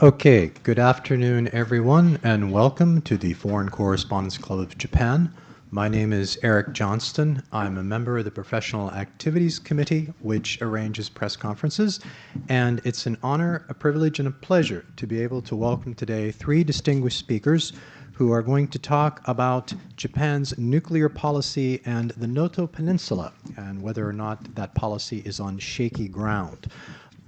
Okay, good afternoon, everyone, and welcome to the Foreign Correspondents Club of Japan. My name is Eric Johnston. I'm a member of the Professional Activities Committee, which arranges press conferences, and it's an honor, a privilege, and a pleasure to be able to welcome today three distinguished speakers who are going to talk about Japan's nuclear policy and the Noto Peninsula, and whether or not that policy is on shaky ground.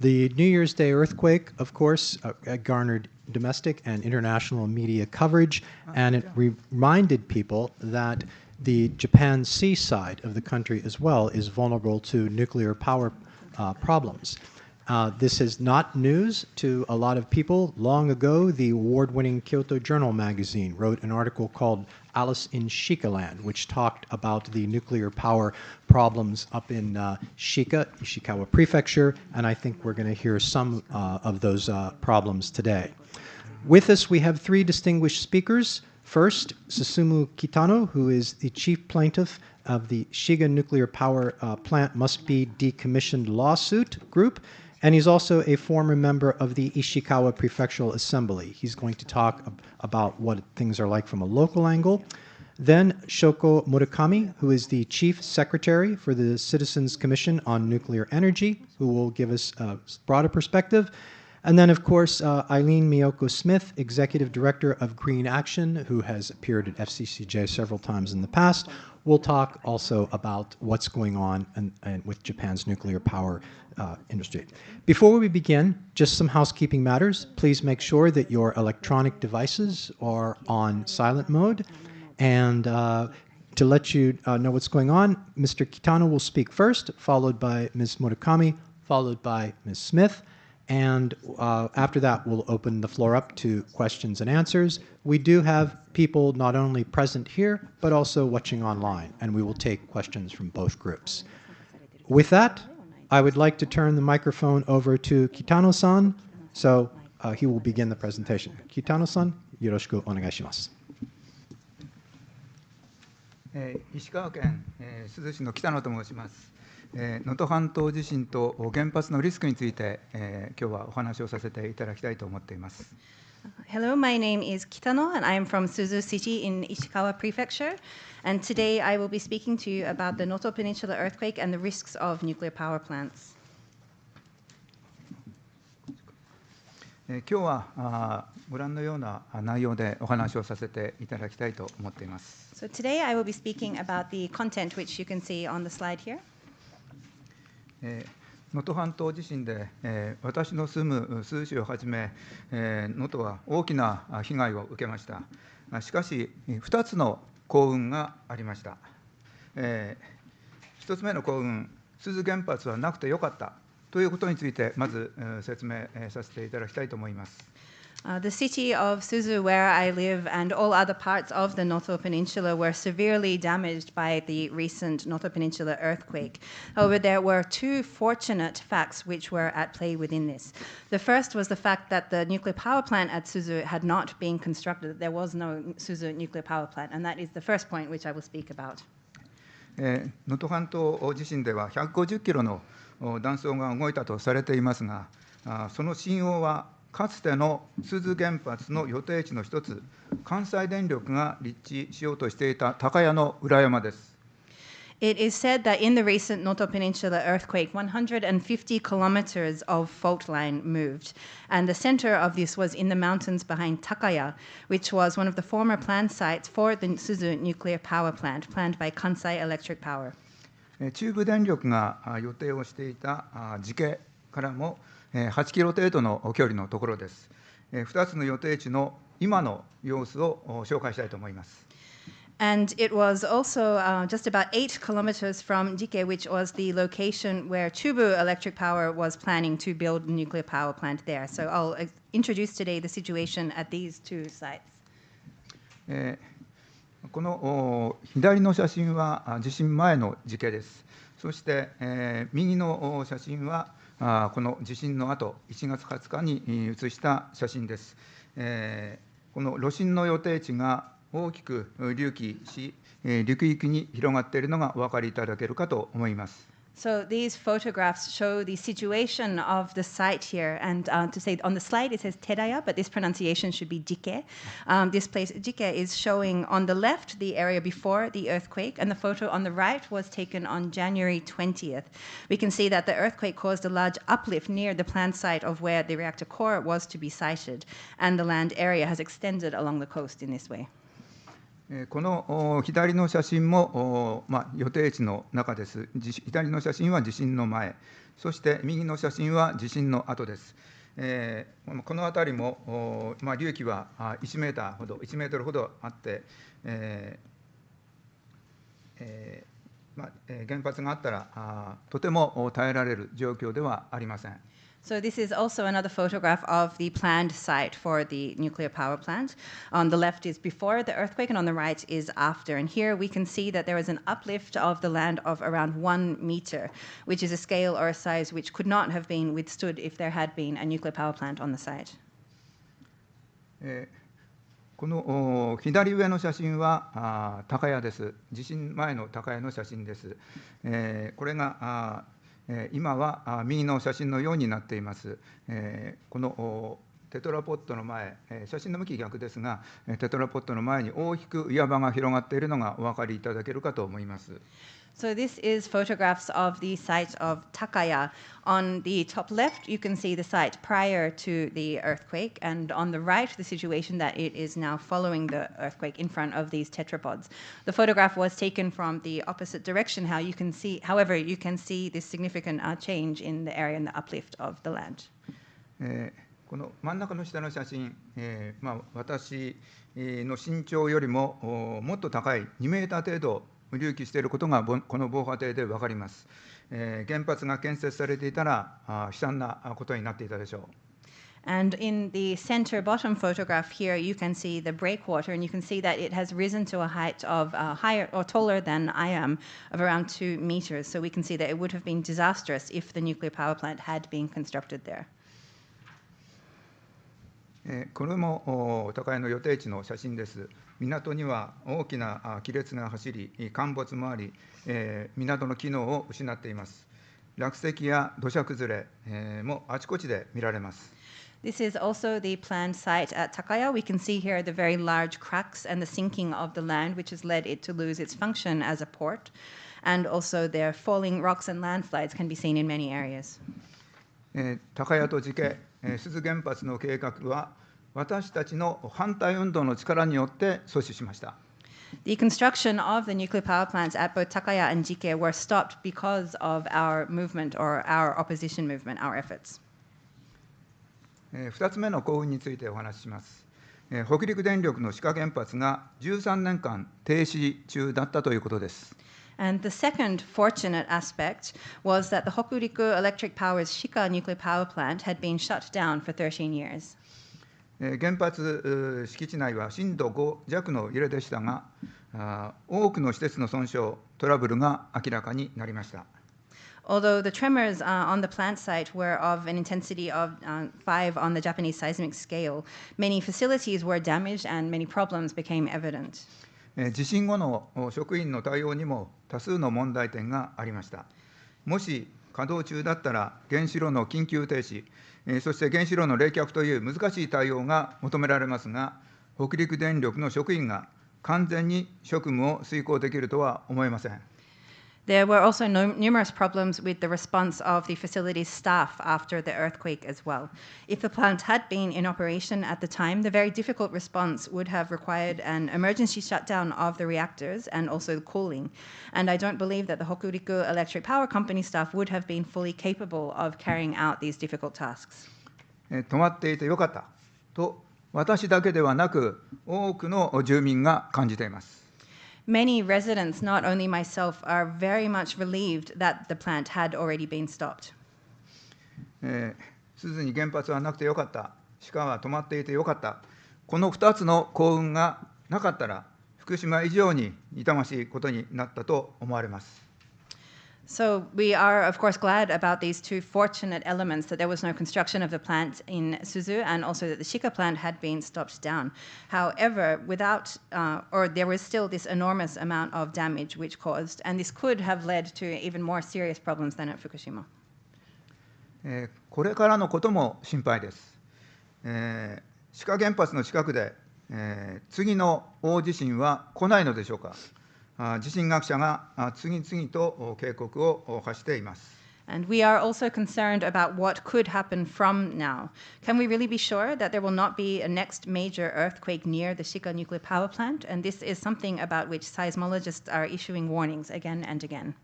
The New Year's Day earthquake, of course, garnered domestic and international media coverage, and it reminded people that the Japan seaside of the country as well is vulnerable to nuclear power problems. This is not news to a lot of people. Long ago, the award-winning Kyoto Journal magazine wrote an article called Alice in Shikaland, which talked about the nuclear power problems up in Shika, Ishikawa Prefecture, and I think we're going to hear some of those problems today. With us, we have three distinguished speakers. First, Susumu Kitano, who is the chief plaintiff of the Shiga nuclear power plant must be decommissioned lawsuit group, and he's also a former member of the Ishikawa Prefectural Assembly. He's going to talk about what things are like from a local angle. Then Shoko Murakami, who is the Chief Secretary for the Citizens Commission on Nuclear Energy, who will give us a broader perspective. And then, of course, Eileen Miyoko-Smith, Executive Director of Green Action, who has appeared at FCCJ several times in the past, will talk also about what's going on with Japan's nuclear power industry. Before we begin, just some housekeeping matters. Please make sure that your electronic devices are on silent mode. And to let you know what's going on, Mr. Kitano will speak first, followed by Ms. Murakami, followed by Ms. Smith. And after that, we'll open the floor up to questions and answers. We do have people not only present here, but also watching online, and we will take questions from both groups. With that, I would like to turn the microphone over to Kitano-san, so he will begin the presentation. Kitano-san, yoroshiku onegai shimasu. 石川県珠洲市の北野と申します。能登半島地震と原発のリスクについて、今日はお話をさせていただきたいと思っています。Hello, my name is Kitano, and I am from Suzu City in Ishikawa Prefecture. And today I will be speaking to you about the Noto Peninsula earthquake and the risks of nuclear power plants. 今日はご覧のような内容でお話をさせていただきたいと思っています。So today I will be speaking about the content which you can see on the slide here. 能登半島地震で、私の住む珠洲市をはじめ、能登は大きな被害を受けました。しかし、2つの幸運がありました。1つ目の幸運、珠洲原発はなくてよかったということについて、まず説明させていただきたいと思います。The city of Suzu, where I live, and all other parts of the Noto Peninsula were severely damaged by the recent Noto Peninsula earthquake. However, there were two fortunate facts which were at play within this. The first was the fact that the nuclear power plant at Suzu had not been constructed. There was no Suzu nuclear power plant, and that is the first point which I will speak about. 能登半島地震では150キロの断層が動いたとされていますが、その震央はかつての珠洲原発の予定地の一つ、関西電力が立地しようとしていた高屋の裏山です。It is said that in the recent Noto Peninsula earthquake, 150 kilometers of fault line moved, and the center of this was in the mountains behind Takaya, which was one of the former plant sites for the Suzu nuclear power plant, planned by Kansai Electric Power. 中部電力が予定をしていた寺家からも8キロ程度の距離のところです。2つの予定地の今の様子を紹介したいと思います。And it was also just about 8 kilometers from Jike, which was the location where Chubu Electric Power was planning to build a nuclear power plant there. So I'll introduce today the situation at these two sites. この左の写真は地震前の時系です。そして、右の写真はこの地震の後、1月20日に写した写真です。この炉心の予定地が大きく隆起し、陸域に広がっているのがお分かりいただけるかと思います。So these photographs show the situation of the site here, and to say on the slide it says Tedaya, but this pronunciation should be Jike. This place Jike is showing on the left the area before the earthquake, and the photo on the right was taken on January 20th. We can see that the earthquake caused a large uplift near the planned site of where the reactor core was to be sited, and the land area has extended along the coast in this way. この左の写真も、予定地の中です。左の写真は地震の前、そして右の写真は地震の後です。この辺りも、隆起は1メートルほどあって、原発があったらとても耐えられる状況ではありません。So this is also another photograph of the planned site for the nuclear power plant. On the left is before the earthquake, and on the right is after. And here we can see that there is an uplift of the land of around 1 meter, which is a scale or a size which could not have been withstood if there had been a nuclear power plant on the site. この左上の写真は高屋です。地震前の高屋の写真です。これが今は右の写真のようになっています。このテトラポットの前、写真の向き逆ですが、テトラポットの前に大きく岩場が広がっているのがお分かりいただけるかと思います。So this is photographs of the site of Takaya. On the top left, you can see the site prior to the earthquake, and on the right, the situation that it is now following the earthquake in front of these tetrapods. The photograph was taken from the opposite direction. However, you can see this significant change in the area and the uplift of the land. この真ん中の下の写真、私の身長よりももっと高い2メーター程度隆起していることがこの防波堤で分かります。原発が建設されていたら悲惨なことになっていたでしょう。And in the center bottom photograph here, you can see the breakwater, and you can see that it has risen to a height of higher or taller than I am, of around 2 meters. So we can see that it would have been disastrous if the nuclear power plant had been constructed there. これも高屋の予定地の写真です。港には大きな亀裂が走り、陥没もあり、港の機能を失っています。落石や土砂崩れもあちこちで見られます。This is also the planned site at Takaya. We can see here the very large cracks and the sinking of the land, which has led it to lose its function as a port. And also their falling rocks and landslides can be seen in many areas. 高屋と寺家、珠洲原発の計画は私たちの反対運動の力によって阻止しました。The construction of the nuclear power plants at both Takaya and Jike were stopped because of our movement or our opposition movement, our efforts. 2つ目の幸運についてお話しします。北陸電力の志賀原発が13年間停止中だったということです。And the second fortunate aspect was that the Hokuriku Electric Power's Shika nuclear power plant had been shut down for 13 years. 原発敷地内は震度5弱の揺れでしたが、多くの施設の損傷、トラブルが明らかになりました。Although the tremors on the plant site were of an intensity of 5 on the Japanese seismic scale, many facilities were damaged and many problems became evident. 地震後の職員の対応にも多数の問題点がありました。もし稼働中だったら原子炉の緊急停止、そして原子炉の冷却という難しい対応が求められますが、北陸電力の職員が完全に職務を遂行できるとは思えません。There were also numerous problems with the response of the facility's staff after the earthquake as well. If the plant had been in operation at the time, the very difficult response would have required an emergency shutdown of the reactors and also the cooling. And I don't believe that the Hokuriku Electric Power Company staff would have been fully capable of carrying out these difficult tasks. 止まっていてよかったと、私だけではなく、多くの住民が感じています。Many residents, not only myself, are very much relieved that the plant had already been stopped. 珠洲に原発はなくてよかった、鹿は止まっていてよかった、この2つの幸運がなかったら、福島以上に痛ましいことになったと思われます。So we are, of course, glad about these two fortunate elements, that there was no construction of the plant in Suzu and also that the Shika plant had been stopped down. However, there was still this enormous amount of damage which caused, and this could have led to even more serious problems than at Fukushima. これからのことも心配です。志賀原発の近くで、次の大地震は来ないのでしょうか。地震学者が次々と警告を発しています。And we are also concerned about what could happen from now. Can we really be sure that there will not be a next major earthquake near the Shika nuclear power plant? And this is something about which seismologists are issuing warnings again and again.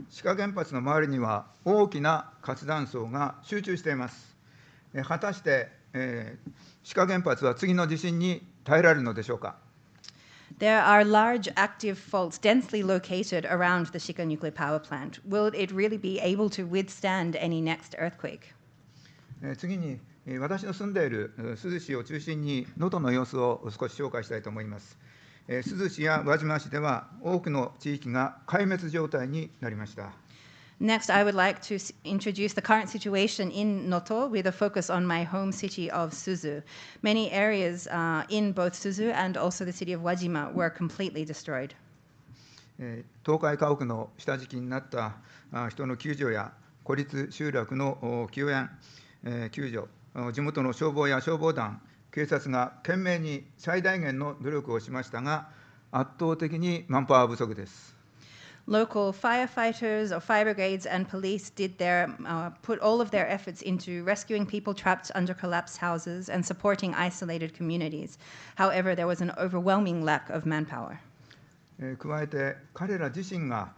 志賀原発の周りには大きな活断層が集中しています。果たして、志賀原発は次の地震に耐えられるのでしょうか。There are large active faults densely located around the Shika nuclear power plant. Will it really be able to withstand any next earthquake? 次に、私の住んでいる珠洲市を中心に能登の様子を少し紹介したいと思います。珠洲市や輪島市では多くの地域が壊滅状態になりました。Next, I would like to introduce the current situation in Noto with a focus on my home city of Suzu. Many areas in both Suzu and also the city of Wajima were completely destroyed. 倒壊家屋の下敷きになった人の救助や孤立集落の救援、救助、地元の消防や消防団、警察が懸命に最大限の努力をしましたが、圧倒的にマンパワー不足です。Local firefighters or fire brigades and police put all of their efforts into rescuing people trapped under collapsed houses and supporting isolated communities. However, there was an overwhelming lack of manpower. 加えて彼ら自身が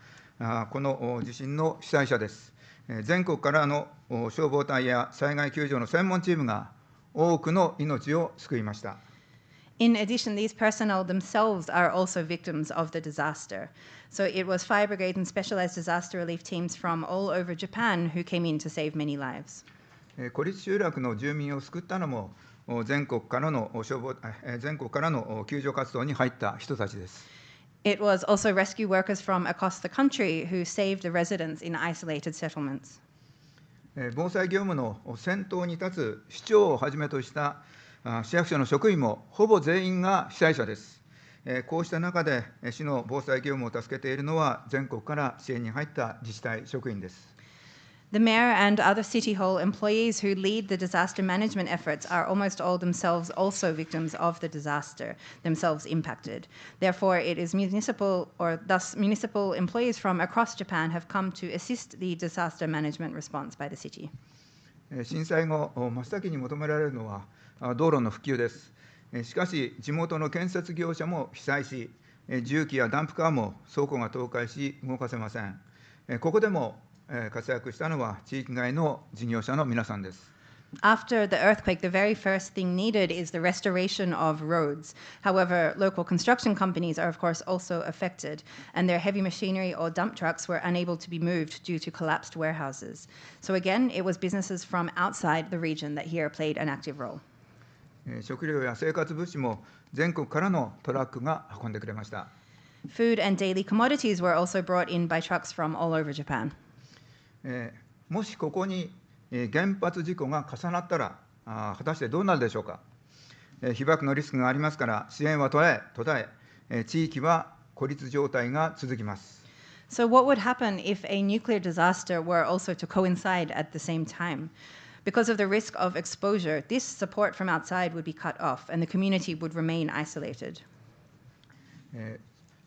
この地震の被災者です。全国からの消防隊や災害救助の専門チームが多くの命を救いました。In addition, these personnel themselves are also victims of the disaster. So it was fire brigade and specialized disaster relief teams from all over Japan who came in to save many lives. 孤立集落の住民を救ったのも全国からの救助活動に入った人たちです。It was also rescue workers from across the country who saved the residents in isolated settlements. 防災業務の先頭に立つ市長をはじめとした市役所の職員もほぼ全員が被災者です。こうした中で市の防災業務を助けているのは全国から支援に入った自治体職員です。The mayor and other city hall employees who lead the disaster management efforts are almost all themselves also victims of the disaster, themselves impacted. Therefore, it is municipal employees from across Japan have come to assist the disaster management response by the city. 震災後、真っ先に求められるのは道路の復旧です。しかし、地元の建設業者も被災し、重機やダンプカーも倉庫が倒壊し、動かせません。ここでも活躍したのは地域外の事業者の皆さんです。After the earthquake, the very first thing needed is the restoration of roads. However, local construction companies are, of course, also affected, and their heavy machinery or dump trucks were unable to be moved due to collapsed warehouses. So again, it was businesses from outside the region that here played an active role. 食料や生活物資も全国からのトラックが運んでくれました。Food and daily commodities were also brought in by trucks from all over Japan. もしここに原発事故が重なったら果たしてどうなるでしょうか。被爆のリスクがありますから支援は途絶え、地域は孤立状態が続きます。So what would happen if a nuclear disaster were also to coincide at the same time? Because of the risk of exposure, this support from outside would be cut off and the community would remain isolated.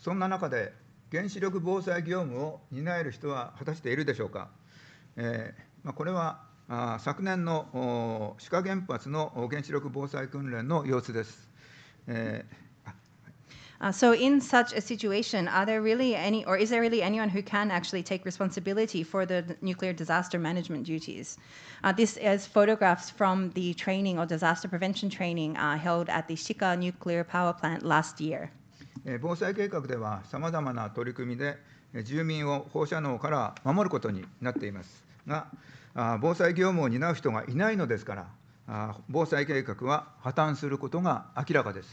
そんな中で原子力防災業務を担える人は果たしているでしょうか。これは昨年の志賀原発の原子力防災訓練の様子です。So in such a situation, is there really anyone who can actually take responsibility for the nuclear disaster management duties? This is photographs from the training or disaster prevention training held at the Shika nuclear power plant last year. 防災計画ではさまざまな取り組みで住民を放射能から守ることになっていますが、防災業務を担う人がいないのですから、防災計画は破綻することが明らかです。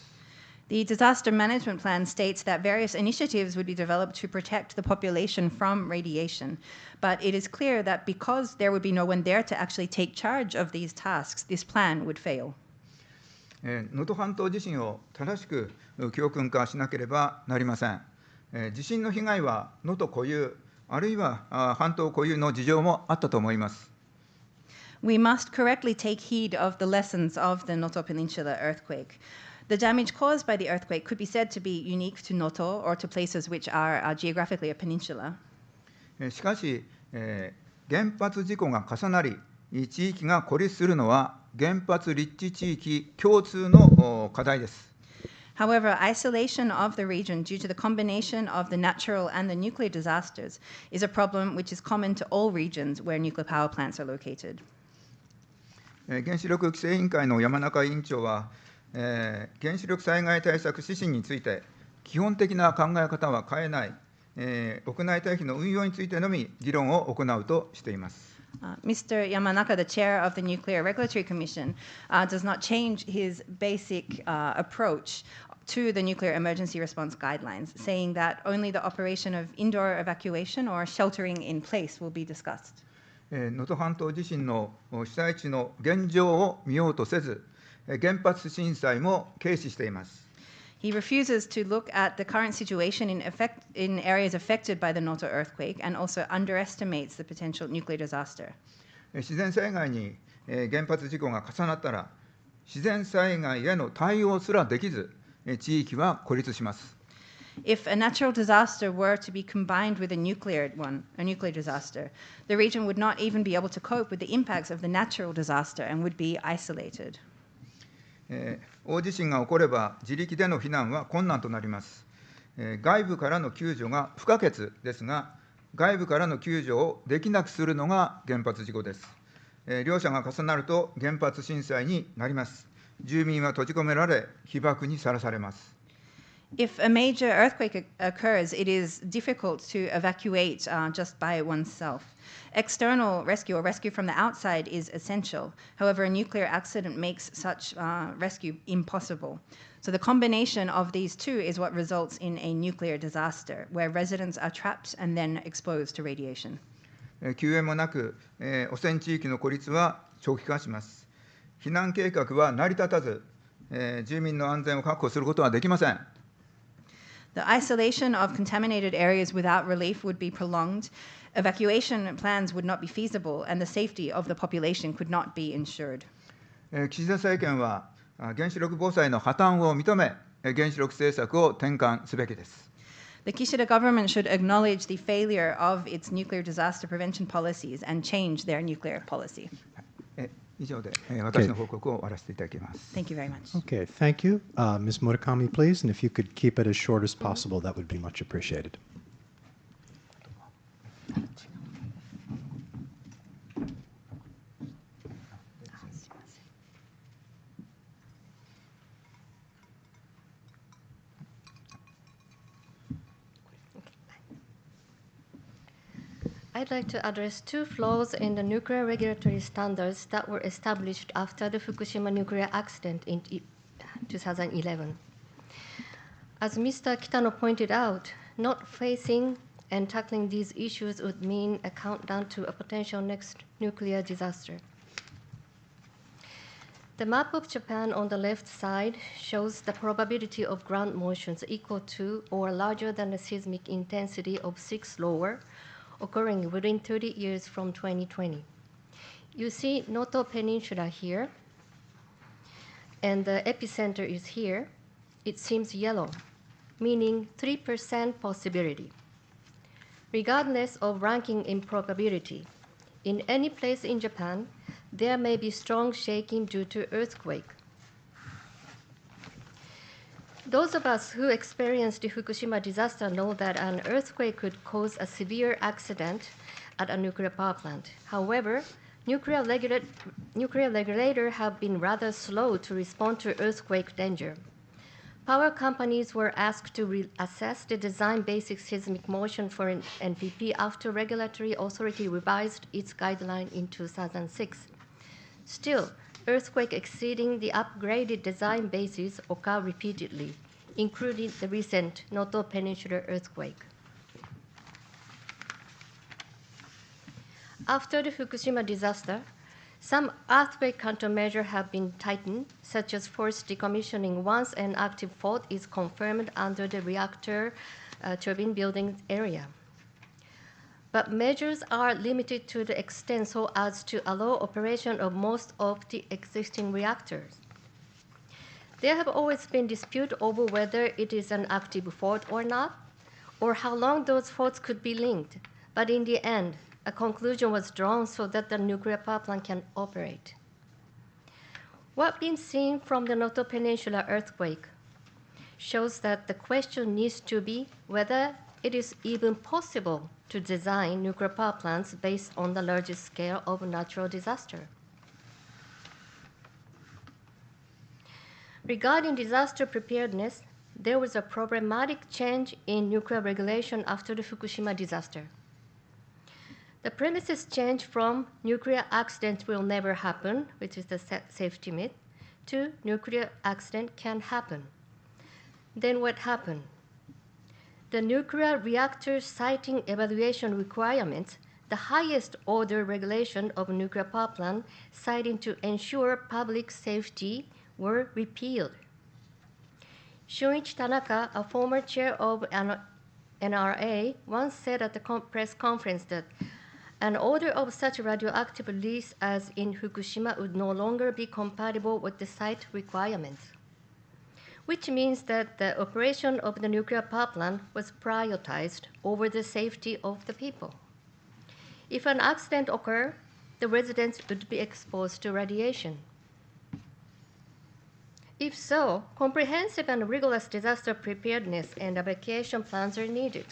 The disaster management plan states that various initiatives would be developed to protect the population from radiation, but it is clear that because there would be no one there to actually take charge of these tasks, this plan would fail. 能登半島地震を正しく教訓化しなければなりません。地震の被害は能登固有、あるいは半島固有の事情もあったと思います。We must correctly take heed of the lessons of the Noto Peninsula earthquake. The damage caused by the earthquake could be said to be unique to Noto or to places which are geographically a peninsula. しかし、原発事故が重なり、地域が孤立するのは原発立地地域共通の課題です。However, isolation of the region due to the combination of the natural and the nuclear disasters is a problem which is common to all regions where nuclear power plants are located. 原子力規制委員会の山中委員長は、原子力災害対策指針について、基本的な考え方は変えない、屋内退避の運用についてのみ議論を行うとしています。Mr. Yamanaka, the chair of the Nuclear Regulatory Commission, does not change his basic approach to the nuclear emergency response guidelines, saying that only the operation of indoor evacuation or sheltering in place will be discussed. 能登半島地震の被災地の現状を見ようとせず、原発震災も軽視しています。He refuses to look at the current situation in areas affected by the Noto earthquake and also underestimates the potential nuclear disaster. 自然災害に原発事故が重なったら、自然災害への対応すらできず、地域は孤立します。If a natural disaster were to be combined with a nuclear disaster, the region would not even be able to cope with the impacts of the natural disaster and would be isolated. 大地震が起これば自力での避難は困難となります。外部からの救助が不可欠ですが、外部からの救助をできなくするのが原発事故です。両者が重なると原発震災になります。住民は閉じ込められ、被爆にさらされます。If a major earthquake occurs, it is difficult to evacuate just by oneself. External rescue or rescue from the outside is essential. However, a nuclear accident makes such rescue impossible. So the combination of these two is what results in a nuclear disaster, where residents are trapped and then exposed to radiation. 救援もなく、汚染地域の孤立は長期化します。避難計画は成り立たず、住民の安全を確保することはできません。The isolation of contaminated areas without relief would be prolonged. Evacuation plans would not be feasible, and the safety of the population could not be ensured. 岸田政権は原子力防災の破綻を認め、原子力政策を転換すべきです。The Kishida government should acknowledge the failure of its nuclear disaster prevention policies and change their nuclear policy. 以上で私の報告を終わらせていただきます。Thank you very much. Okay, thank you. Ms. Murakami, please, and if you could keep it as short as possible, that would be much appreciated. I'd like to address two flaws in the nuclear regulatory standards that were established after the Fukushima nuclear accident in 2011. As Mr. Kitano pointed out, not facing and tackling these issues would mean a countdown to a potential next nuclear disaster. The map of Japan on the left side shows the probability of ground motions equal to or larger than the seismic intensity of 6 lower, occurring within 30 years from 2020. You see Noto Peninsula here, and the epicenter is here. It seems yellow, meaning 3% possibility. Regardless of ranking in probability, in any place in Japan, there may be strong shaking due to earthquake. Those of us who experienced the Fukushima disaster know that an earthquake could cause a severe accident at a nuclear power plant. However, nuclear regulators have been rather slow to respond to earthquake danger. Power companies were asked to assess the design basic seismic motion for an NPP after regulatory authority revised its guideline in 2006. Still, earthquake exceeding the upgraded design basis occur repeatedly. including the recent Noto Peninsula earthquake. After the Fukushima disaster, some earthquake countermeasures have been tightened, such as forced decommissioning once an active fault is confirmed under the reactor turbine building area. But measures are limited to the extent so as to allow operation of most of the existing reactors. There have always been dispute over whether it is an active fault or not, or how long those faults could be linked. But in the end, a conclusion was drawn so that the nuclear power plant can operate. What we've seen from the Noto Peninsula earthquake shows that the question needs to be whether it is even possible to design nuclear power plants based on the largest scale of natural disaster. Regarding disaster preparedness, there was a problematic change in nuclear regulation after the Fukushima disaster. The premises changed from nuclear accident will never happen, which is the safety myth, to nuclear accident can happen. Then what happened? The nuclear reactor siting evaluation requirements, the highest order regulation of nuclear power plant siting to ensure public safety, were repealed. Shunichi Tanaka, a former chair of NRA, once said at the press conference that an order of such radioactive release as in Fukushima would no longer be compatible with the site requirements, which means that the operation of the nuclear power plant was prioritized over the safety of the people. If an accident occurred, the residents would be exposed to radiation. If so, comprehensive and rigorous disaster preparedness and evacuation plans are needed.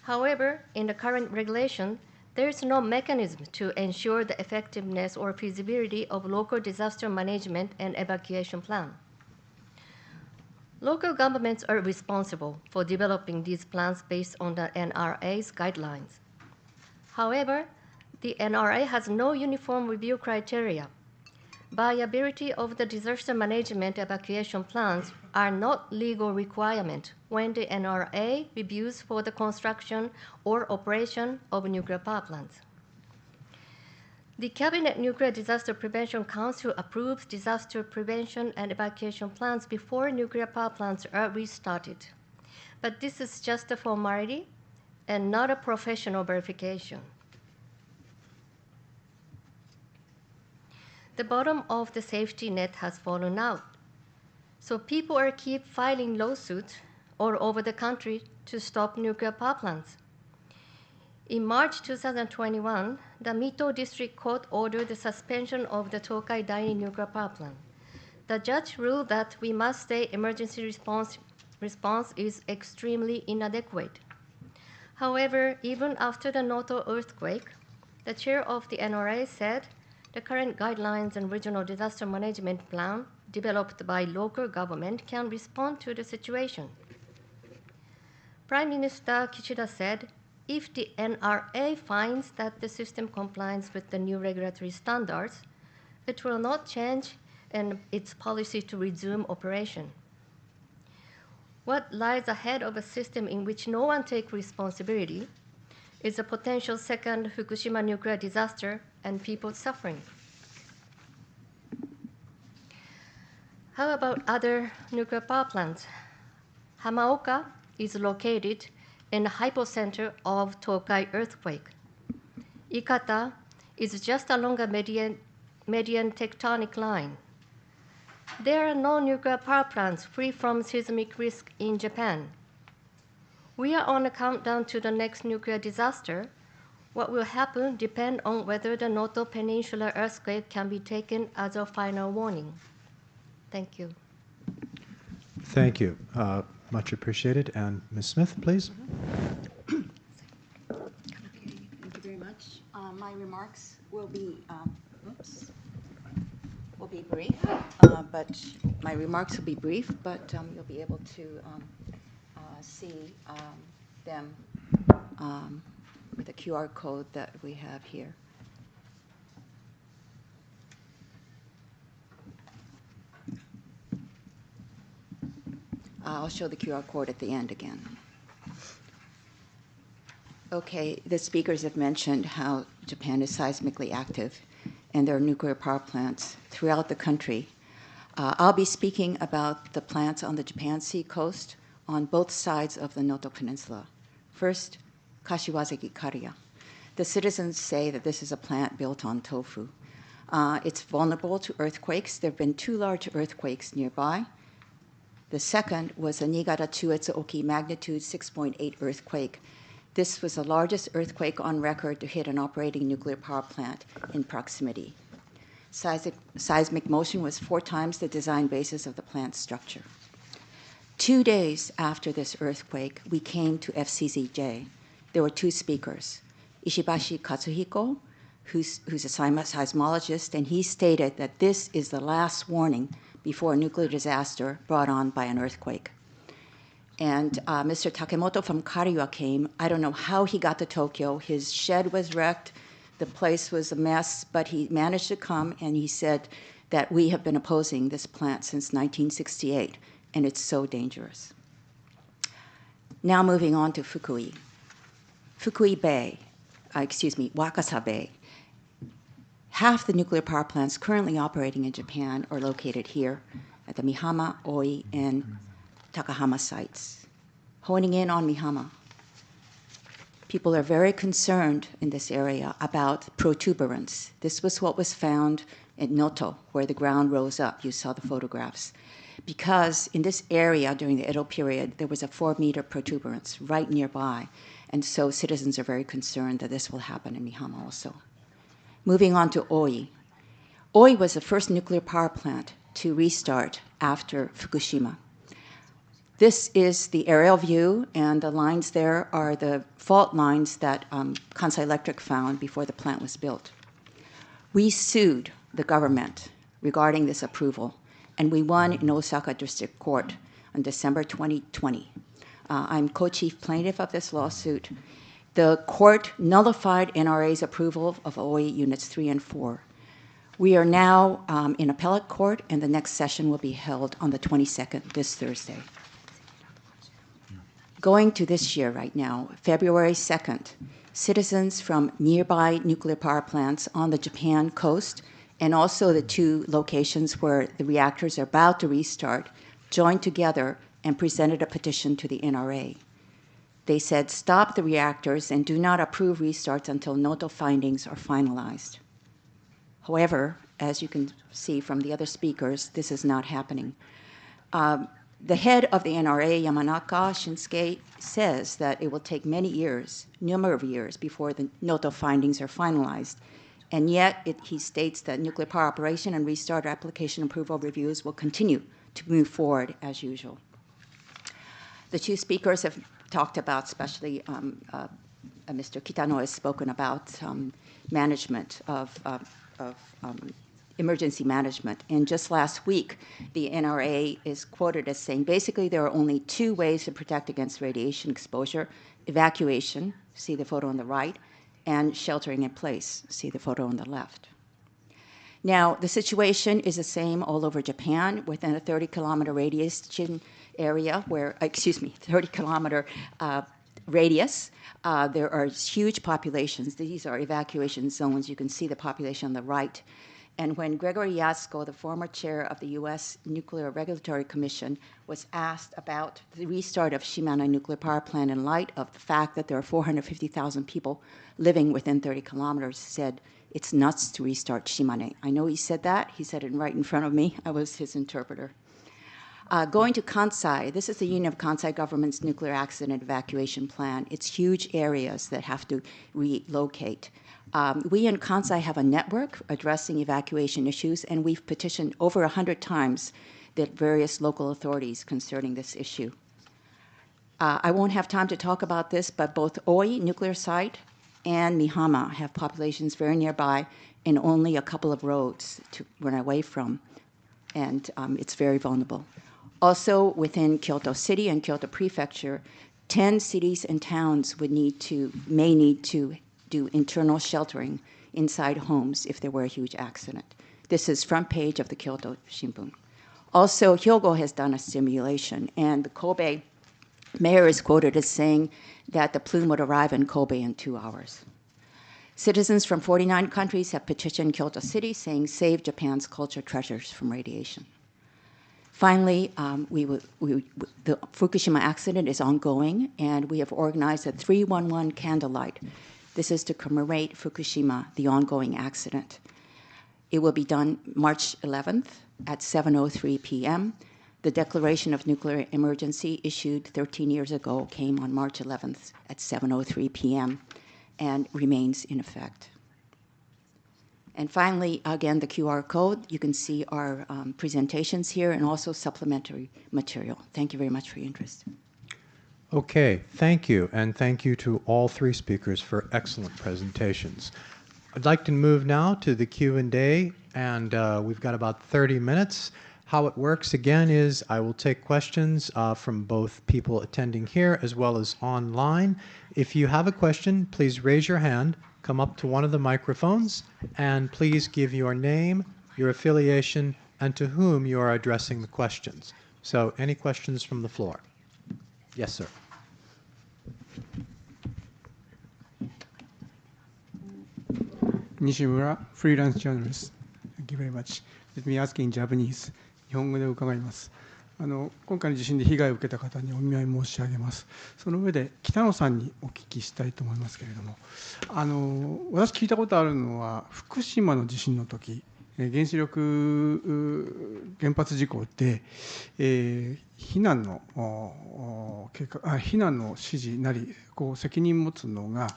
However, in the current regulation, there is no mechanism to ensure the effectiveness or feasibility of local disaster management and evacuation plan. Local governments are responsible for developing these plans based on the NRA's guidelines. However, the NRA has no uniform review criteria. Viability of the disaster management evacuation plans are not legal requirements when the NRA reviews for the construction or operation of nuclear power plants. The Cabinet Nuclear Disaster Prevention Council approves disaster prevention and evacuation plans before nuclear power plants are restarted. But this is just a formality and not a professional verification. The bottom of the safety net has fallen out. So people are keep filing lawsuits all over the country to stop nuclear power plants. In March 2021, the Mito District Court ordered the suspension of the Tokai Daini nuclear power plant. The judge ruled that we must say emergency response is extremely inadequate. However, even after the Noto earthquake, the chair of the NRA said the current guidelines and regional disaster management plan developed by local government can respond to the situation. Prime Minister Kishida said, if the NRA finds that the system complies with the new regulatory standards, it will not change in its policy to resume operation. What lies ahead of a system in which no one takes responsibility is a potential second Fukushima nuclear disaster and people suffering. How about other nuclear power plants? Hamaoka is located in the hypocenter of Tokai earthquake. Ikata is just along a median tectonic line. There are no nuclear power plants free from seismic risk in Japan. We are on a countdown to the next nuclear disaster. What will happen depends on whether the Noto Peninsula earthquake can be taken as a final warning. Thank you. Thank you. Much appreciated. And Ms. Smith, please. Okay, thank you very much. My remarks will be, brief, but you'll be able to see them with the QR code that we have here. I'll show the QR code at the end again. Okay, the speakers have mentioned how Japan is seismically active, and there are nuclear power plants throughout the country. I'll be speaking about the plants on the Japan Sea coast on both sides of the Noto Peninsula. First, Kashiwazaki Kariya. The citizens say that this is a plant built on tofu. It's vulnerable to earthquakes. There have been 2 large earthquakes nearby. The second was a Niigata Chuetsu Oki magnitude 6.8 earthquake. This was the largest earthquake on record to hit an operating nuclear power plant in proximity. Seismic motion was 4 times the design basis of the plant's structure. 2 days after this earthquake, we came to FCCJ. There were 2 speakers, Ishibashi Katsuhiko, who's a seismologist, and he stated that this is the last warning before a nuclear disaster brought on by an earthquake. And Mr. Takemoto from Kariwa came. I don't know how he got to Tokyo. His shed was wrecked. The place was a mess, but he managed to come, and he said that we have been opposing this plant since 1968, and it's so dangerous. Now moving on to Fukui. Fukui Bay, Wakasa Bay. Half the nuclear power plants currently operating in Japan are located here at the Mihama, Oi, and Takahama sites. Honing in on Mihama, people are very concerned in this area about protuberance. This was what was found in Noto, where the ground rose up. You saw the photographs. Because in this area during the Edo period, there was a 4-meter protuberance right nearby. And so citizens are very concerned that this will happen in Mihama also. Moving on to Oi. Oi was the first nuclear power plant to restart after Fukushima. This is the aerial view, and the lines there are the fault lines that Kansai Electric found before the plant was built. We sued the government regarding this approval, and we won in Osaka District Court on December 2020. I'm co-chief plaintiff of this lawsuit. The court nullified NRA's approval of OE Units 3 and 4. We are now in appellate court, and the next session will be held on the 22nd, this Thursday. Going to this year right now, February 2nd, citizens from nearby nuclear power plants on the Japan coast and also the 2 locations where the reactors are about to restart joined together and presented a petition to the NRA. They said, stop the reactors and do not approve restarts until Noto findings are finalized. However, as you can see from the other speakers, this is not happening. The head of the NRA, Yamanaka Shinsuke, says that it will take many years, number of years, before the Noto findings are finalized. And yet, he states that nuclear power operation and restart application approval reviews will continue to move forward as usual. The 2 speakers have talked about, especially Mr. Kitano has spoken about management of emergency management. And just last week, the NRA is quoted as saying, basically, there are only 2 ways to protect against radiation exposure: evacuation, see the photo on the right, and sheltering in place, see the photo on the left. Now, the situation is the same all over Japan within a 30-kilometer radiation area where, 30-kilometer radius. There are huge populations. These are evacuation zones. You can see the population on the right. And when Gregory Yasko, the former chair of the U.S. Nuclear Regulatory Commission, was asked about the restart of Shimane nuclear power plant in light of the fact that there are 450,000 people living within 30 kilometers, said, it's nuts to restart Shimane. I know he said that. He said it right in front of me. I was his interpreter. Going to Kansai, this is the Union of Kansai Government's nuclear accident evacuation plan. It's huge areas that have to relocate. We in Kansai have a network addressing evacuation issues, and we've petitioned over 100 times the various local authorities concerning this issue. I won't have time to talk about this, but both Oi nuclear site and Mihama have populations very nearby and only a couple of roads to run away from, and it's very vulnerable. Also, within Kyoto City and Kyoto Prefecture, 10 cities and towns may need to do internal sheltering inside homes if there were a huge accident. This is front page of the Kyoto Shimbun. Also, Hyogo has done a simulation, and the Kobe mayor is quoted as saying that the plume would arrive in Kobe in 2 hours. Citizens from 49 countries have petitioned Kyoto City saying, save Japan's culture treasures from radiation. Finally, the Fukushima accident is ongoing, and we have organized a 311 candlelight. This is to commemorate Fukushima, the ongoing accident. It will be done March 11th at 7:03 p.m. The declaration of nuclear emergency issued 13 years ago came on March 11th at 7:03 p.m. and remains in effect. And finally, again, the QR code. You can see our presentations here and also supplementary material. Thank you very much for your interest. Okay, thank you, and thank you to all three speakers for excellent presentations. I'd like to move now to the Q&A, and we've got about 30 minutes. How it works, again, is I will take questions from both people attending here as well as online. If you have a question, please raise your hand, come up to one of the microphones, and please give your name, your affiliation, and to whom you are addressing the questions. So, any questions from the floor? Yes, sir. Nishimura, freelance journalist. Thank you very much. Let me ask in Japanese. 日本語で伺います。今回の地震で被害を受けた方にお見舞い申し上げます。その上で北野さんにお聞きしたいと思いますけれども、私聞いたことあるのは福島の地震の時、原子力原発事故で、避難の指示なり責任持つのが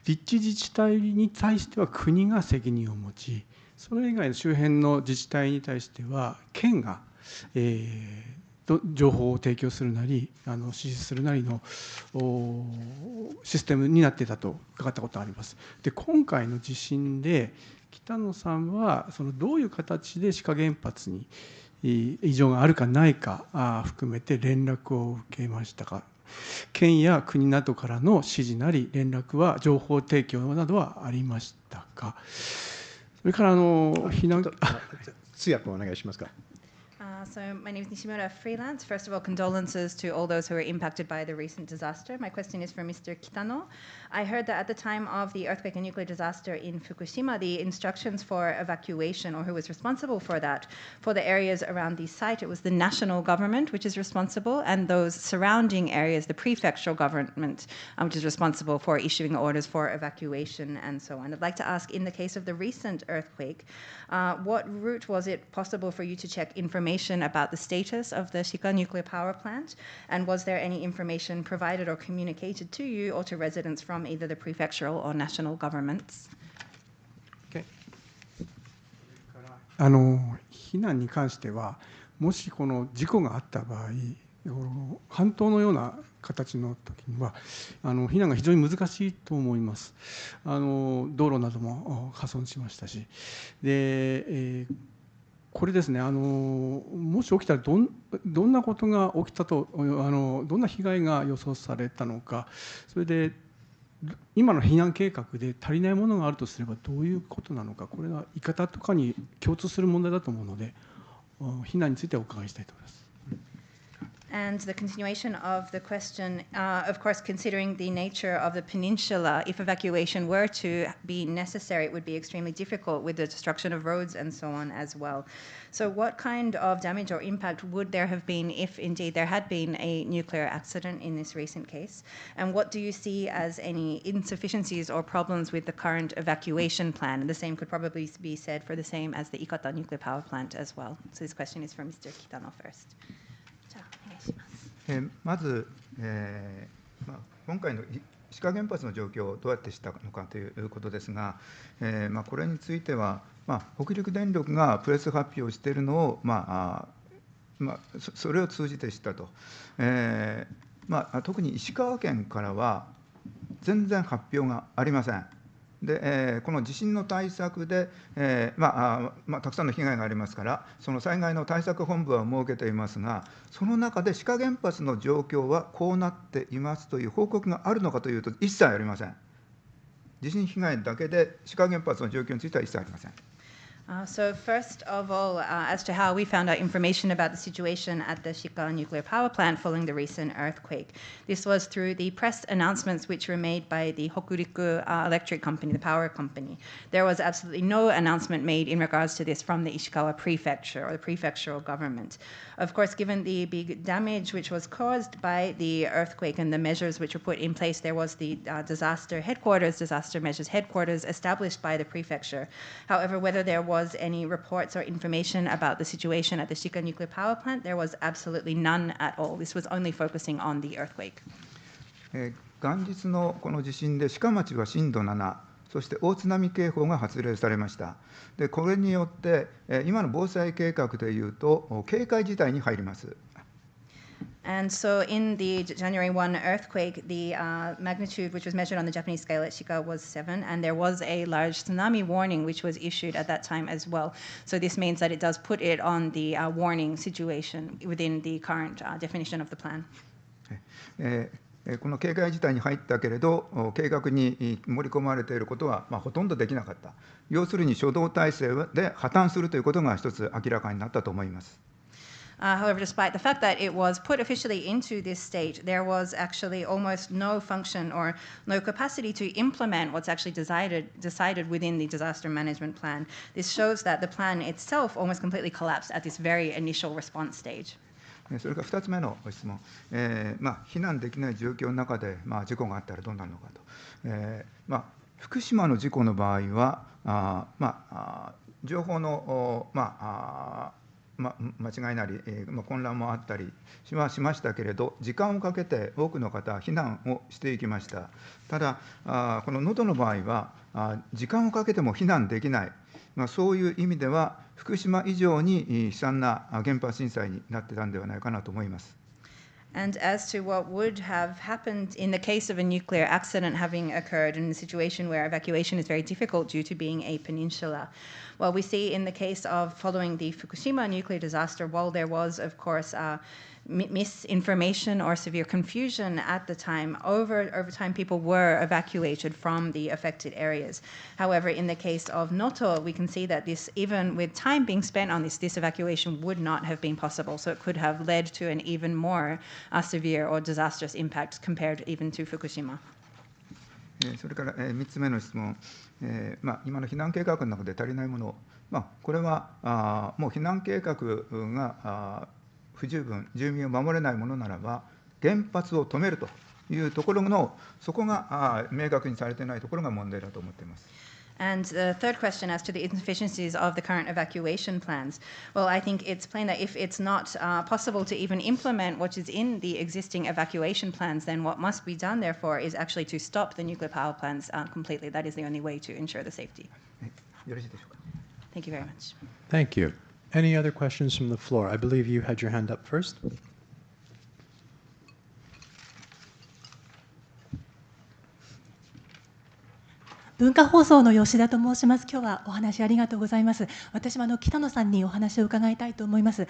立地自治体に対しては国が責任を持ち、それ以外の周辺の自治体に対しては県が、情報を提供するなり指示するなりのシステムになっていたと伺ったことがあります。で、今回の地震で北野さんはどういう形で志賀原発に異常があるかないか含めて連絡を受けましたか。県や国などからの指示なり連絡は情報提供などはありましたか。それから避難通訳お願いしますか。So my name is Nishimura, freelance. First of all, condolences to all those who were impacted by the recent disaster. My question is for Mr. Kitano. I heard that at the time of the earthquake and nuclear disaster in Fukushima, the instructions for evacuation, or who was responsible for that, for the areas around the site, it was the national government which is responsible, and those surrounding areas, the prefectural government, which is responsible for issuing orders for evacuation and so on. I'd like to ask, in the case of the recent earthquake, what route was it possible for you to check information about the status of the Shika nuclear power plant, and was there any information provided or communicated to you or to residents from either the prefectural or national governments? Okay. 避難に関しては、もしこの事故があった場合、半島のような形の時には避難が非常に難しいと思います。道路なども破損しましたし、で、これですね、もし起きたらどんなことが起きたとどんな被害が予想されたのか、それで今の避難計画で足りないものがあるとすればどういうことなのか、これは言い方とかに共通する問題だと思うので、避難についてお伺いしたいと思います。And the continuation of the question, of course, considering the nature of the peninsula, if evacuation were to be necessary, it would be extremely difficult with the destruction of roads and so on as well. So what kind of damage or impact would there have been if indeed there had been a nuclear accident in this recent case? And what do you see as any insufficiencies or problems with the current evacuation plan? And the same could probably be said for the same as the Ikata nuclear power plant as well. So this question is for Mr. Kitano first. まず、今回の志賀原発の状況をどうやってしたのかということですが、これについては、北陸電力がプレス発表しているのを、それを通じて知ったと、特に石川県からは全然発表がありません。で、この地震の対策で、たくさんの被害がありますから、その災害の対策本部は設けていますが、その中で志賀原発の状況はこうなっていますという報告があるのかというと、一切ありません。地震被害だけで志賀原発の状況については一切ありません。So first of all, as to how we found out information about the situation at the Shika nuclear power plant following the recent earthquake. This was through the press announcements which were made by the Hokuriku Electric Company, the power company. There was absolutely no announcement made in regards to this from the Ishikawa prefecture or the prefectural government. Of course, given the big damage which was caused by the earthquake and the measures which were put in place, there was the disaster measures headquarters established by the prefecture. However, whether there was any reports or information about the situation at the Shika nuclear power plant, there was absolutely none at all. This was only focusing on the earthquake. 元日のこの地震で志賀町は震度7、そして大津波警報が発令されました。で、これによって今の防災計画でいうと警戒事態に入ります。And so in the January 1 earthquake, the magnitude which was measured on the Japanese scale at Shika was 7, and there was a large tsunami warning which was issued at that time as well. So this means that it does put it on the warning situation within the current definition of the plan. この警戒事態に入ったけれど、計画に盛り込まれていることは、ほとんどできなかった。要するに初動体制で破綻するということが一つ明らかになったと思います。However, despite the fact that it was put officially into this state, there was actually almost no function or no capacity to implement what's actually decided within the disaster management plan. This shows that the plan itself almost completely collapsed at this very initial response stage. それから2つ目の質問、避難できない状況の中で、事故があったらどうなるのかと。福島の事故の場合は、情報の、間違いなり、混乱もあったりしましたけれど、時間をかけて多くの方は避難をしていきました。ただ、この能登の場合は、時間をかけても避難できない、そういう意味では、福島以上に悲惨な原発震災になってたんではないかなと思います。And as to what would have happened in the case of a nuclear accident having occurred in a situation where evacuation is very difficult due to being a peninsula, well, we see in the case of following the Fukushima nuclear disaster, while there was, of course, misinformation or severe confusion at the time, over time people were evacuated from the affected areas. However, in the case of Noto, we can see that this, even with time being spent on this evacuation would not have been possible. So it could have led to an even more severe or disastrous impact compared even to Fukushima. それから3つ目の質問、今の避難計画の中で足りないもの、これはもう避難計画が不十分、住民を守れないものならば、原発を止めるというところの、そこが明確にされていないところが問題だと思っています。And the third question as to the insufficiencies of the current evacuation plans. Well, I think it's plain that if it's not possible to even implement what is in the existing evacuation plans, then what must be done, therefore, is actually to stop the nuclear power plants completely. That is the only way to ensure the safety. よろしいでしょうか。Thank you very much. Thank you. Any other questions from the floor? I believe you had your hand up first. 文化放送の吉田と申します。今日はお話ありがとうございます。私も北野さんにお話を伺いたいと思います。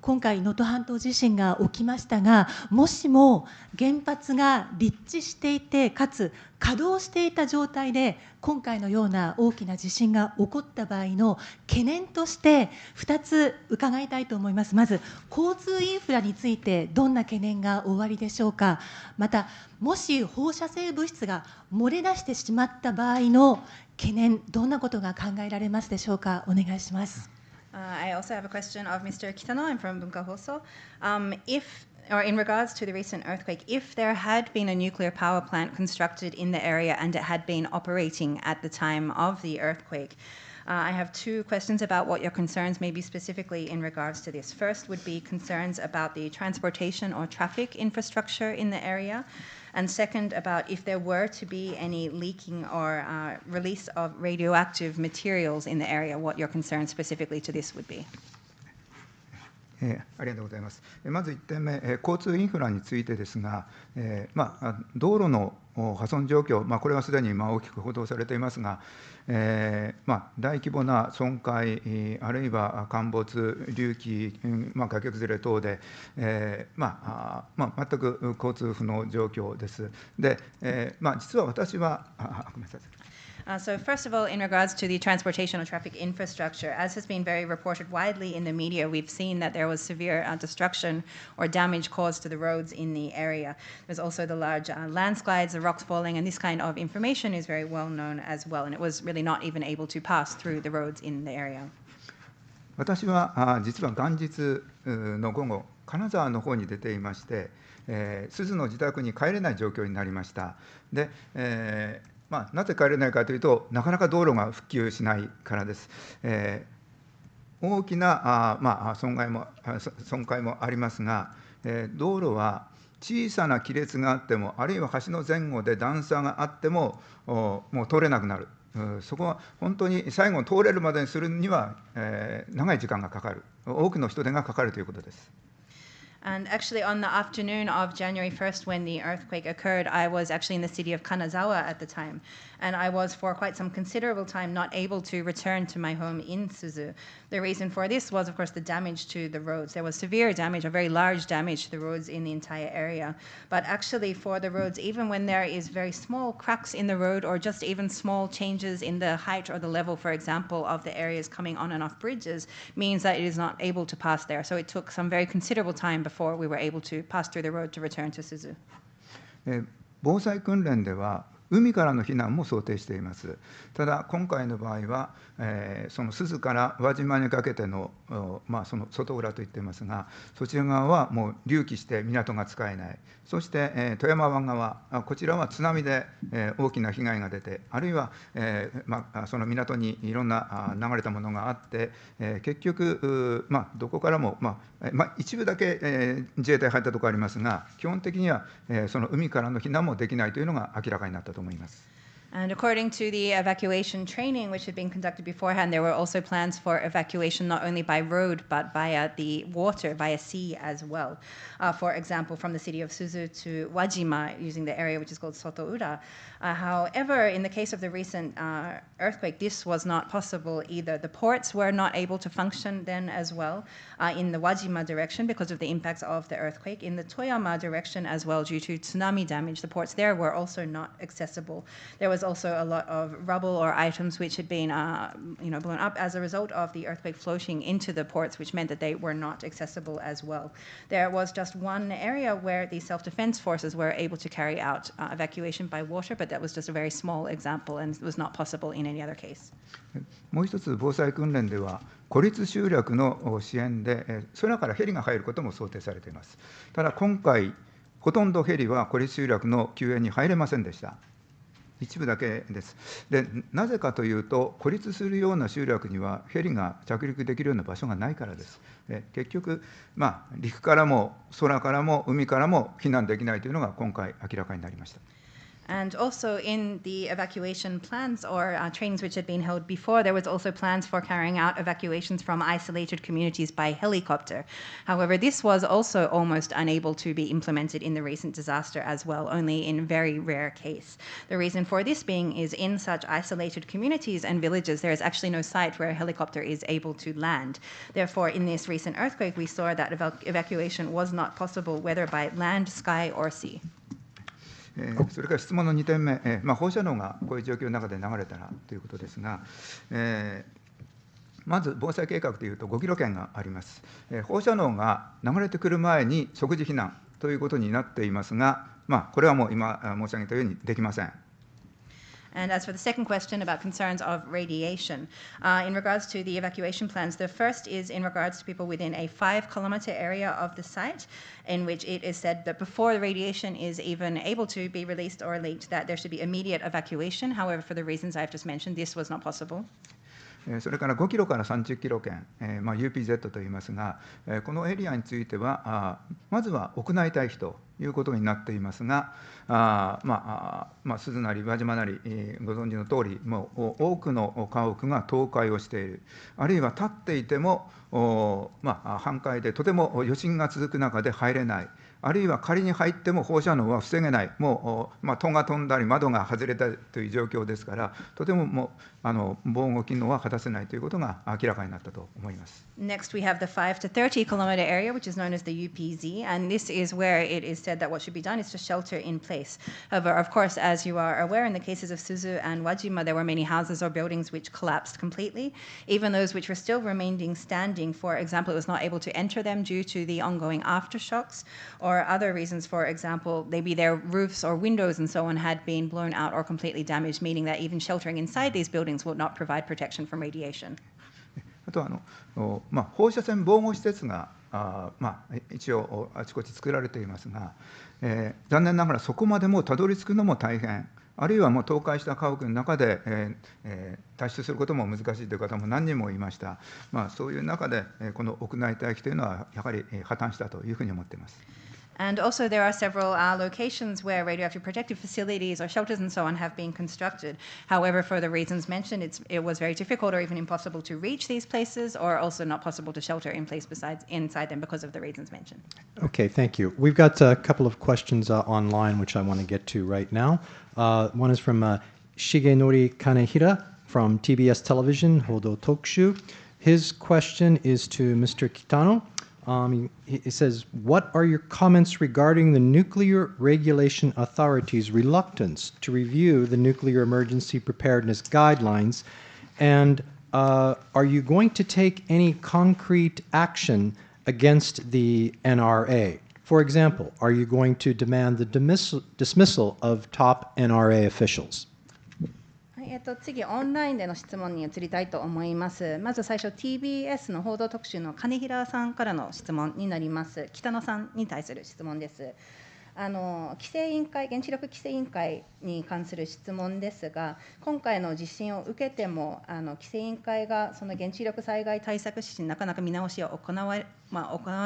今回能登半島地震が起きましたが、もしも原発が立地していてかつ稼働していた状態で今回のような大きな地震が起こった場合の懸念として2つ伺いたいと思います。まず交通インフラについてどんな懸念がおありでしょうか。またもし放射性物質が漏れ出してしまった場合の懸念、どんなことが考えられますでしょうか。お願いします。I also have a question of Mr. Kitano. I'm from Bunka Hoso. In regards to the recent earthquake, if there had been a nuclear power plant constructed in the area and it had been operating at the time of the earthquake, I have two questions about what your concerns may be specifically in regards to this. First would be concerns about the transportation or traffic infrastructure in the area. And second, about if there were to be any leaking or release of radioactive materials in the area, what your concerns specifically to this would be. ありがとうございます。まず1点目、交通インフラについてですが、道路の破損状況、これはすでに大きく報道されていますが、大規模な損壊、あるいは陥没、隆起、崖崩れ等で、全く交通不能状況です。で、実は私は、ごめんなさい。So first of all, in regards to the transportation or traffic infrastructure, as has been very reported widely in the media, we've seen that there was severe destruction or damage caused to the roads in the area. There's also the large landslides, the rocks falling, and this kind of information is very well known as well, and it was really not even able to pass through the roads in the area. 私は実は元日の午後、金沢の方に出ていまして、珠洲の自宅に帰れない状況になりました。で、なぜ帰れないかというと、なかなか道路が復旧しないからです。大きな損壊もありますが、道路は小さな亀裂があっても、あるいは橋の前後で段差があっても、もう通れなくなる。そこは本当に最後通れるまでにするには、長い時間がかかる。多くの人手がかかるということです。And actually, on the afternoon of January 1st, when the earthquake occurred, I was actually in the city of Kanazawa at the time. And I was, for quite some considerable time, not able to return to my home in Suzu. The reason for this was, of course, the damage to the roads. There was severe damage, a very large damage to the roads in the entire area. But actually, for the roads, even when there is very small cracks in the road or just even small changes in the height or the level, for example, of the areas coming on and off bridges, means that it is not able to pass there. So it took some very considerable time before we were able to pass through the road to return to Suzu. 防災訓練では海からの避難も想定しています。ただ今回の場合は、その珠洲から宇和島にかけての、その外浦と言っていますが、そちら側はもう隆起して港が使えない。そして、富山湾側、こちらは津波で、大きな被害が出て、あるいは、その港にいろんな流れたものがあって、結局、どこからも、一部だけ、自衛隊入ったところありますが、基本的には、その海からの避難もできないというのが明らかになったと思います。And according to the evacuation training, which had been conducted beforehand, there were also plans for evacuation not only by road, but via the water, via sea as well. For example, from the city of Suzu to Wajima, using the area which is called Sotoura. However, in the case of the recent earthquake, this was not possible either. The ports were not able to function then as well in the Wajima direction because of the impacts of the earthquake. In the Toyama direction as well, due to tsunami damage, the ports there were also not accessible. There was also a lot of rubble or items which had been blown up as a result of the earthquake floating into the ports, which meant that they were not accessible as well. There was just one area where the self-defense forces were able to carry out evacuation by water, but that was just a very small example and it was not possible in any other case. もう一つ防災訓練では孤立集落の支援で空からヘリが入ることも想定されています。ただ今回ほとんどヘリは孤立集落の救援に入れませんでした。一部だけです。で、なぜかというと、孤立するような集落にはヘリが着陸できるような場所がないからです。結局、陸からも空からも海からも避難できないというのが今回明らかになりました。And also in the evacuation plans or trainings which had been held before, there was also plans for carrying out evacuations from isolated communities by helicopter. However, this was also almost unable to be implemented in the recent disaster as well, only in very rare case. The reason for this being is in such isolated communities and villages, there is actually no site where a helicopter is able to land. Therefore, in this recent earthquake, we saw that evacuation was not possible, whether by land, sky, or sea. それから質問の2点目、放射能がこういう状況の中で流れたらということですが、まず防災計画というと5キロ圏があります。放射能が流れてくる前に即時避難ということになっていますが、これはもう今申し上げたようにできません。And as for the second question about concerns of radiation, in regards to the evacuation plans, the first is in regards to people within a 5-kilometer area of the site, in which it is said that before the radiation is even able to be released or leaked, that there should be immediate evacuation. However, for the reasons I've just mentioned, this was not possible. それから5キロから30キロ圏、UPZ といいますが、このエリアについては、まずは屋内退避ということになっていますが、珠洲なり宇和島なり、ご存知のとおり、もう多くの家屋が倒壊をしている、あるいは建っていても、半壊でとても余震が続く中で入れない、あるいは仮に入っても放射能は防げない、もう、戸が飛んだり窓が外れたという状況ですから、とてももう防護機能は果たせないということが明らかになったと思います。Next, we have the 5 to 30 kilometer area, which is known as the UPZ, and this is where it is said that what should be done is to shelter in place. However, of course, as you are aware, in the cases of Suzu and Wajima, there were many houses or buildings which collapsed completely. Even those which were still remaining standing, for example, it was not able to enter them due to the ongoing aftershocks, or other reasons, for example, maybe their roofs or windows and so on had been blown out or completely damaged, meaning that even sheltering inside these buildings would not provide protection from radiation. あと放射線防護施設が一応あちこち作られていますが、残念ながらそこまでもたどり着くのも大変、あるいはもう倒壊した家屋の中で、脱出することも難しいという方も何人もいました。そういう中で、この屋内待機というのはやはり破綻したというふうに思っています。And also there are several locations where radioactive protective facilities or shelters and so on have been constructed. However, for the reasons mentioned, it was very difficult or even impossible to reach these places, or also not possible to shelter in place inside them because of the reasons mentioned. Okay, thank you. We've got a couple of questions online which I want to get to right now. One is from Shigenori Kanehira from TBS Television, Hodo Tokushu. His question is to Mr. Kitano. He says, what are your comments regarding the Nuclear Regulation Authority's reluctance to review the Nuclear Emergency Preparedness Guidelines? And are you going to take any concrete action against the NRA? For example, are you going to demand the dismissal of top NRA officials? 次、オンラインでの質問に移りたいと思います。まず最初、TBS の報道特集の金平さんからの質問になります。北野さんに対する質問です。規制委員会、原子力規制委員会に関する質問ですが、今回の地震を受けても、規制委員会がその原子力災害対策指針、なかなか見直しを行わ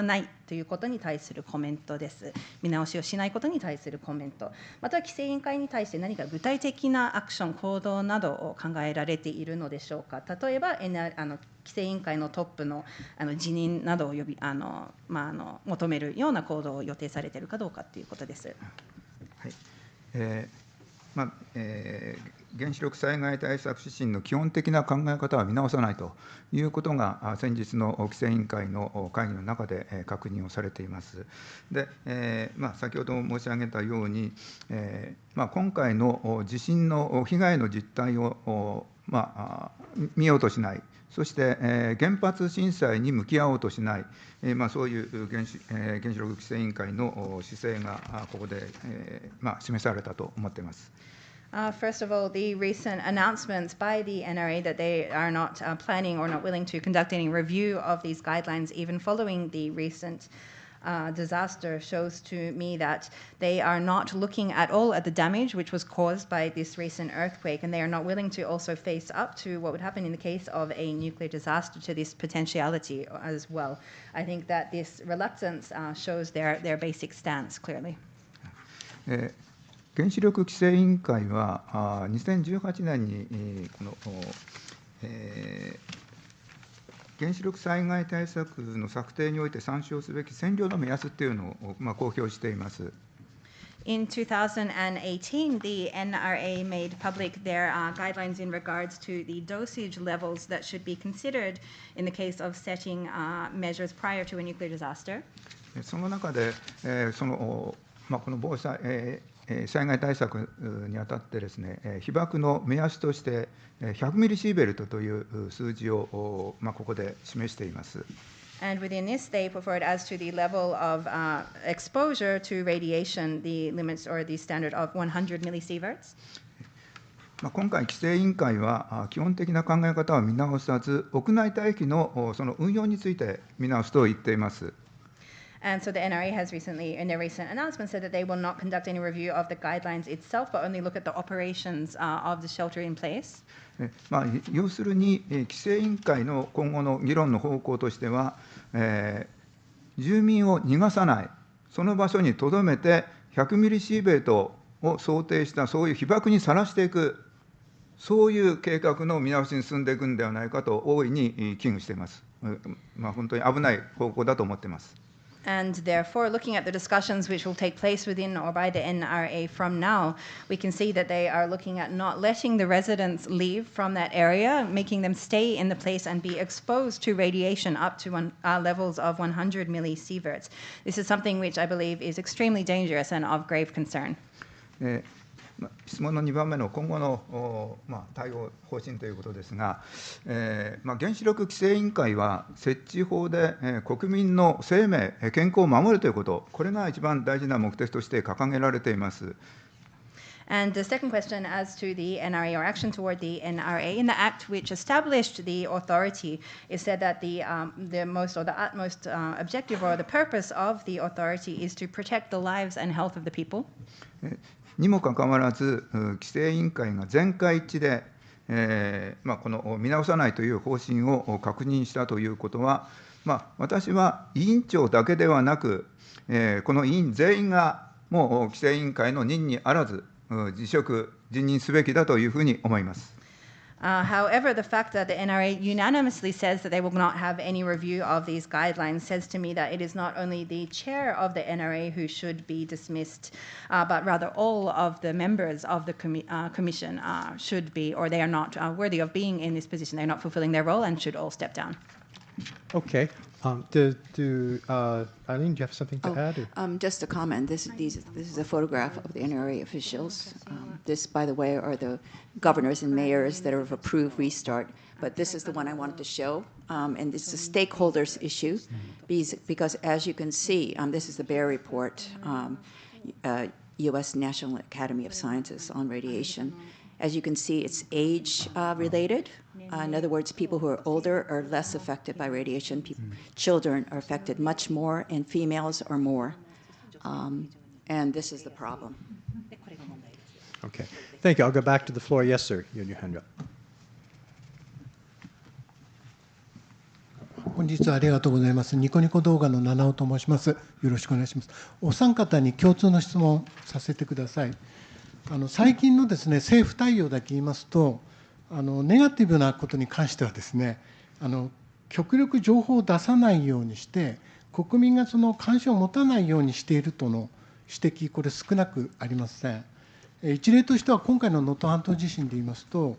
ないということに対するコメントです。見直しをしないことに対するコメント。また、規制委員会に対して何か具体的なアクション、行動などを考えられているのでしょうか。例えば、規制委員会のトップの辞任などを求めるような行動を予定されているかどうかということです。はい。原子力災害対策指針の基本的な考え方は見直さないということが先日の規制委員会の会議の中で確認をされています。で、先ほど申し上げたように、今回の地震の被害の実態を見ようとしない、そして原発震災に向き合おうとしない、そういう原子力規制委員会の姿勢がここで示されたと思っています。First of all, the recent announcements by the NRA that they are not planning or not willing to conduct any review of these guidelines, even following the recent disaster, shows to me that they are not looking at all at the damage which was caused by this recent earthquake, and they are not willing to also face up to what would happen in the case of a nuclear disaster, to this potentiality as well. I think that this reluctance shows their basic stance clearly. 原子力規制委員会は2018年にこの原子力災害対策の策定において参照すべき線量の目安というのを公表しています。In 2018, the NRA made public their guidelines in regards to the dosage levels that should be considered in the case of setting measures prior to a nuclear disaster. その中で、この防災、災害対策にあたってですね、被爆の目安として100ミリシーベルトという数字をここで示しています。And within this, they put forward as to the level of exposure to radiation, the limits or the standard of 100 millisieverts. 今回、規制委員会は基本的な考え方を見直さず、屋内待機のその運用について見直すと言っています。And so the NRA has recently, in their recent announcement, said that they will not conduct any review of the guidelines itself, but only look at the operations of the shelter in place. 要するに、規制委員会の今後の議論の方向としては、住民を逃がさない、その場所にとどめて100ミリシーベルトを想定した、そういう被爆にさらしていく、そういう計画の見直しに進んでいくんではないかと大いに危惧しています。本当に危ない方向だと思っています。And therefore, looking at the discussions which will take place within or by the NRA from now, we can see that they are looking at not letting the residents leave from that area, making them stay in the place and be exposed to radiation up to levels of 100 millisieverts. This is something which I believe is extremely dangerous and of grave concern. 質問の2番目の今後の対応方針ということですが、原子力規制委員会は設置法で国民の生命、健康を守るということ、これが一番大事な目的として掲げられています。And the second question as to the NRA or action toward the NRA, in the act which established the authority, it said that the most or the utmost objective or the purpose of the authority is to protect the lives and health of the people. にもかかわらず、規制委員会が全会一致で、この見直さないという方針を確認したということは、私は委員長だけではなく、この委員全員がもう規制委員会の任にあらず、辞任すべきだというふうに思います。However, the fact that the NRA unanimously says that they will not have any review of these guidelines says to me that it is not only the chair of the NRA who should be dismissed, but rather all of the members of the commission should be, or they are not worthy of being in this position. They're not fulfilling their role and should all step down. Okay. Eileen, do you have something to add? Just a comment. This is a photograph of the NRA officials. This, by the way, are the governors and mayors that have approved restart. But this is the one I wanted to show, and it's a stakeholders issue, because as you can see, this is the Bear report, U.S. National Academy of Sciences on radiation. As you can see, it's age-related. In other words, people who are older are less affected by radiation. Children are affected much more, and females are more. And this is the problem. Okay. Thank you. I'll go back to the floor. Yes, sir. You had your hand up. 本日はありがとうございます。ニコニコ動画の七尾と申します。よろしくお願いします。お三方に共通の質問をさせてください。最近のですね、政府対応だけ言いますと、ネガティブなことに関してはですね、極力情報を出さないようにして、国民がその関心を持たないようにしているとの指摘、これ少なくありません。一例としては、今回の能登半島地震で言いますと、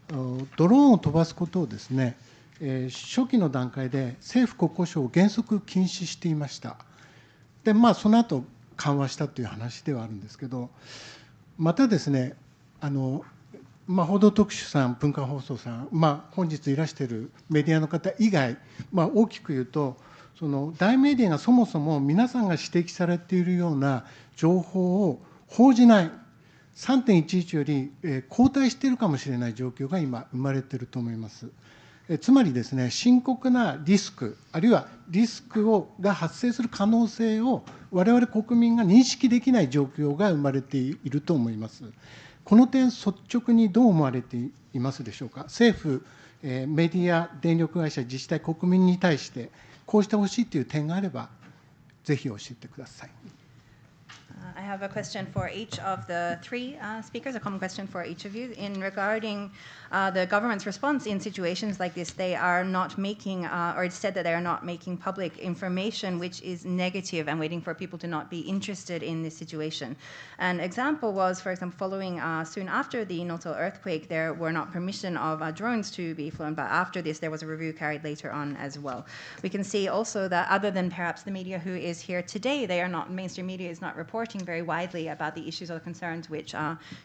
ドローンを飛ばすことをですね、初期の段階で政府国交省を原則禁止していました。で、その後緩和したという話ではあるんですけど、またですね、報道特集さん、文化放送さん、本日いらしているメディアの方以外、大きく言うと、その大メディアがそもそも皆さんが指摘されているような情報を報じない、3.11 より後退しているかもしれない状況が今、生まれていると思います。つまりですね、深刻なリスク、あるいはリスクが発生する可能性を我々国民が認識できない状況が生まれていると思います。この点、率直にどう思われていますでしょうか。政府、メディア、電力会社、自治体、国民に対して、こうしてほしいという点があれば、ぜひ教えてください。I have a question for each of the three speakers, a common question for each of you. In regarding the government's response in situations like this, they are not making, or it's said that they are not making public information which is negative and waiting for people to not be interested in this situation. An example was, for example, following soon after the Noto earthquake, there were not permission of drones to be flown, but after this, there was a review carried later on as well. We can see also that other than perhaps the media who is here today, they are not, mainstream media is not reporting very widely about the issues or the concerns which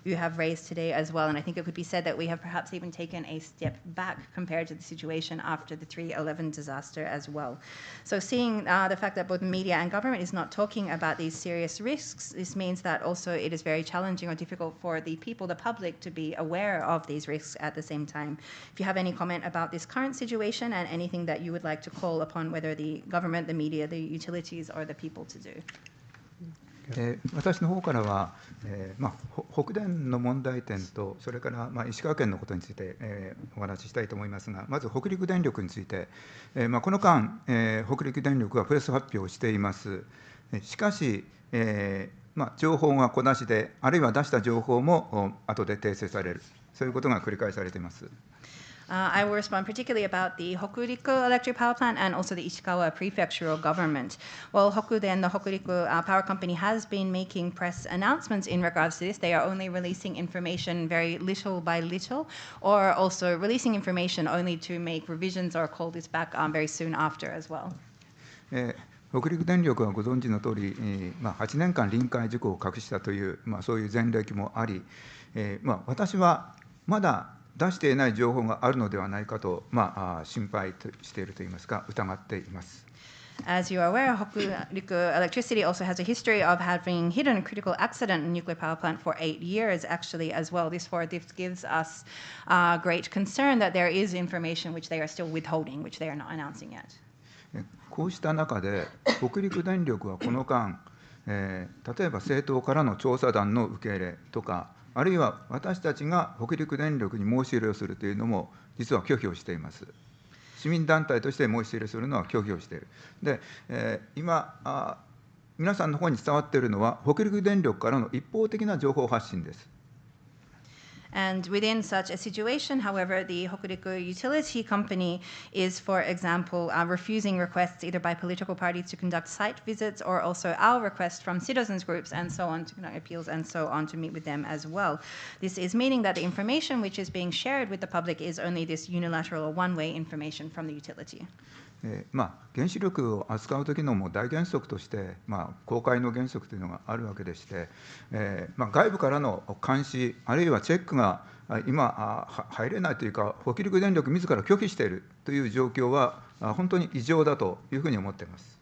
you have raised today as well. And I think it could be said that we have perhaps even taken a step back compared to the situation after the 3/11 disaster as well. So seeing the fact that both media and government is not talking about these serious risks, this means that also it is very challenging or difficult for the people, the public, to be aware of these risks at the same time. If you have any comment about this current situation and anything that you would like to call upon whether the government, the media, the utilities, or the people to do. 私の方からは、北電の問題点と、それから石川県のことについて、お話ししたいと思いますが、まず北陸電力について、この間、北陸電力はプレス発表をしています。しかし、情報が小出しで、あるいは出した情報も後で訂正される、そういうことが繰り返されています。I will respond particularly about the Hokuriku electric power plant and also the Ishikawa prefectural government. Well, Hokuden, the Hokuriku power company, has been making press announcements in regards to this. They are only releasing information very little by little, or also releasing information only to make revisions or call this back very soon after as well. 北陸電力はご存知のとおり、8年間臨界事故を隠したという、そういう前歴もあり、私はまだ出していない情報があるのではないかと、心配しているといいますか、疑っています。As you are aware, Hokuriku Electricity also has a history of having hidden a critical accident in a nuclear power plant for 8 years, actually, as well. This gives us great concern that there is information which they are still withholding, which they are not announcing yet. こうした中で、北陸電力はこの間、例えば政党からの調査団の受け入れとか、あるいは私たちが北陸電力に申し入れをするというのも、実は拒否をしています。市民団体として申し入れするのは拒否をしている。で、今皆さんの方に伝わっているのは、北陸電力からの一方的な情報発信です。And within such a situation, however, the Hokuriku Utility Company is, for example, refusing requests either by political parties to conduct site visits or also our request from citizens groups and so on, to conduct appeals and so on, to meet with them as well. This is meaning that the information which is being shared with the public is only this unilateral or one-way information from the utility. 原子力を扱うときの大原則として、公開の原則というのがあるわけでして、外部からの監視、あるいはチェックが今、入れないというか、北陸電力自ら拒否しているという状況は、本当に異常だというふうに思っています。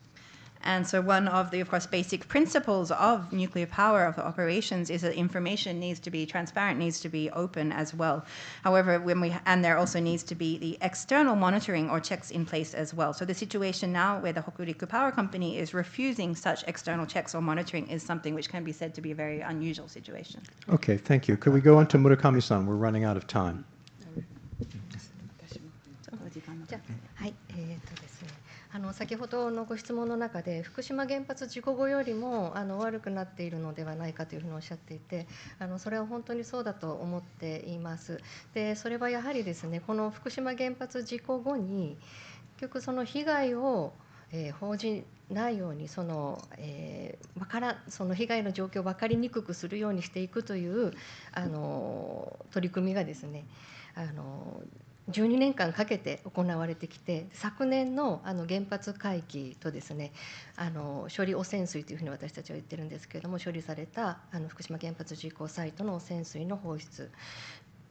And so one of the, of course, basic principles of nuclear power, of operations, is that information needs to be transparent, needs to be open as well. However, and there also needs to be the external monitoring or checks in place as well. So the situation now where the Hokuriku Power Company is refusing such external checks or monitoring is something which can be said to be a very unusual situation. Okay, thank you. Could we go on to Murakami-san? We're running out of time. 先ほどのご質問の中で、福島原発事故後よりも悪くなっているのではないかというふうにおっしゃっていて、それは本当にそうだと思っています。で、それはやはりですね、この福島原発事故後に、結局その被害を報じないように、その被害の状況を分かりにくくするようにしていくという取り組みがですね、12年間かけて行われてきて、昨年の原発回帰とですね、処理汚染水というふうに私たちは言ってるんですけれども、処理された福島原発事故サイトの汚染水の放出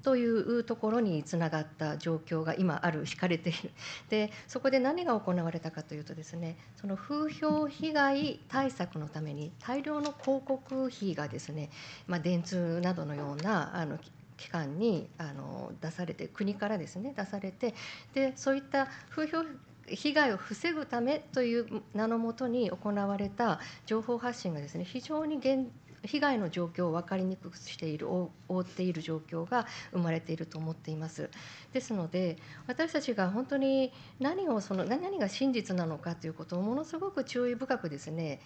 というところにつながった状況が今敷かれている。で、そこで何が行われたかというとですね、その風評被害対策のために大量の広告費がですね、電通などのような機関に出されて、国からですね出されて、でそういった風評被害を防ぐためという名のもとに行われた情報発信がですね、非常に被害の状況を分かりにくくしている、覆っている状況が生まれていると思っています。ですので、私たちが本当に何が真実なのかということをものすごく注意深くですね、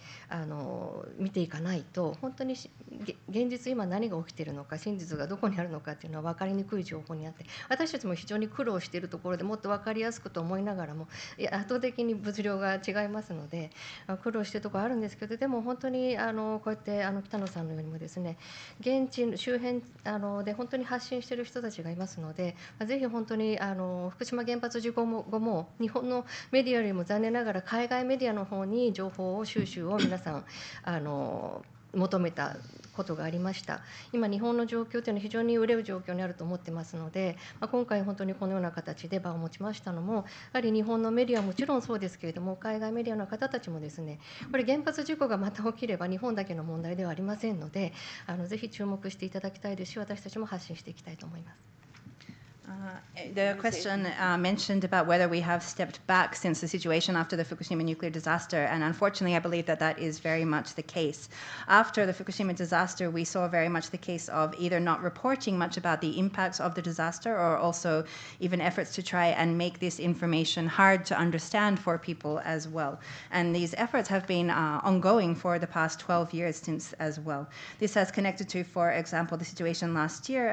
見ていかないと、本当に現実今何が起きているのか、真実がどこにあるのかというのは分かりにくい情報にあって、私たちも非常に苦労しているところでもっと分かりやすくと思いながらも、圧倒的に物量が違いますので苦労しているところあるんですけど、でも本当にこうやって北野さんのようにもですね、現地周辺で本当に発信している人たちがいますので、ぜひ本当に福島原発事故後も日本のメディアよりも残念ながら海外メディアの方に情報収集を皆さん求めたことがありました。今日本の状況というのは非常に憂う状況にあると思ってますので、今回本当にこのような形で場を持ちましたのも、やはり日本のメディアはもちろんそうですけれども、海外メディアの方たちもですね、これ原発事故がまた起きれば日本だけの問題ではありませんので、ぜひ注目していただきたいですし、私たちも発信していきたいと思います。The question mentioned about whether we have stepped back since the situation after the Fukushima nuclear disaster, and unfortunately I believe that that is very much the case. After the Fukushima disaster, we saw very much the case of either not reporting much about the impacts of the disaster, or also even efforts to try and make this information hard to understand for people as well. And these efforts have been ongoing for the past 12 years since as well. This has connected to, for example, the situation last year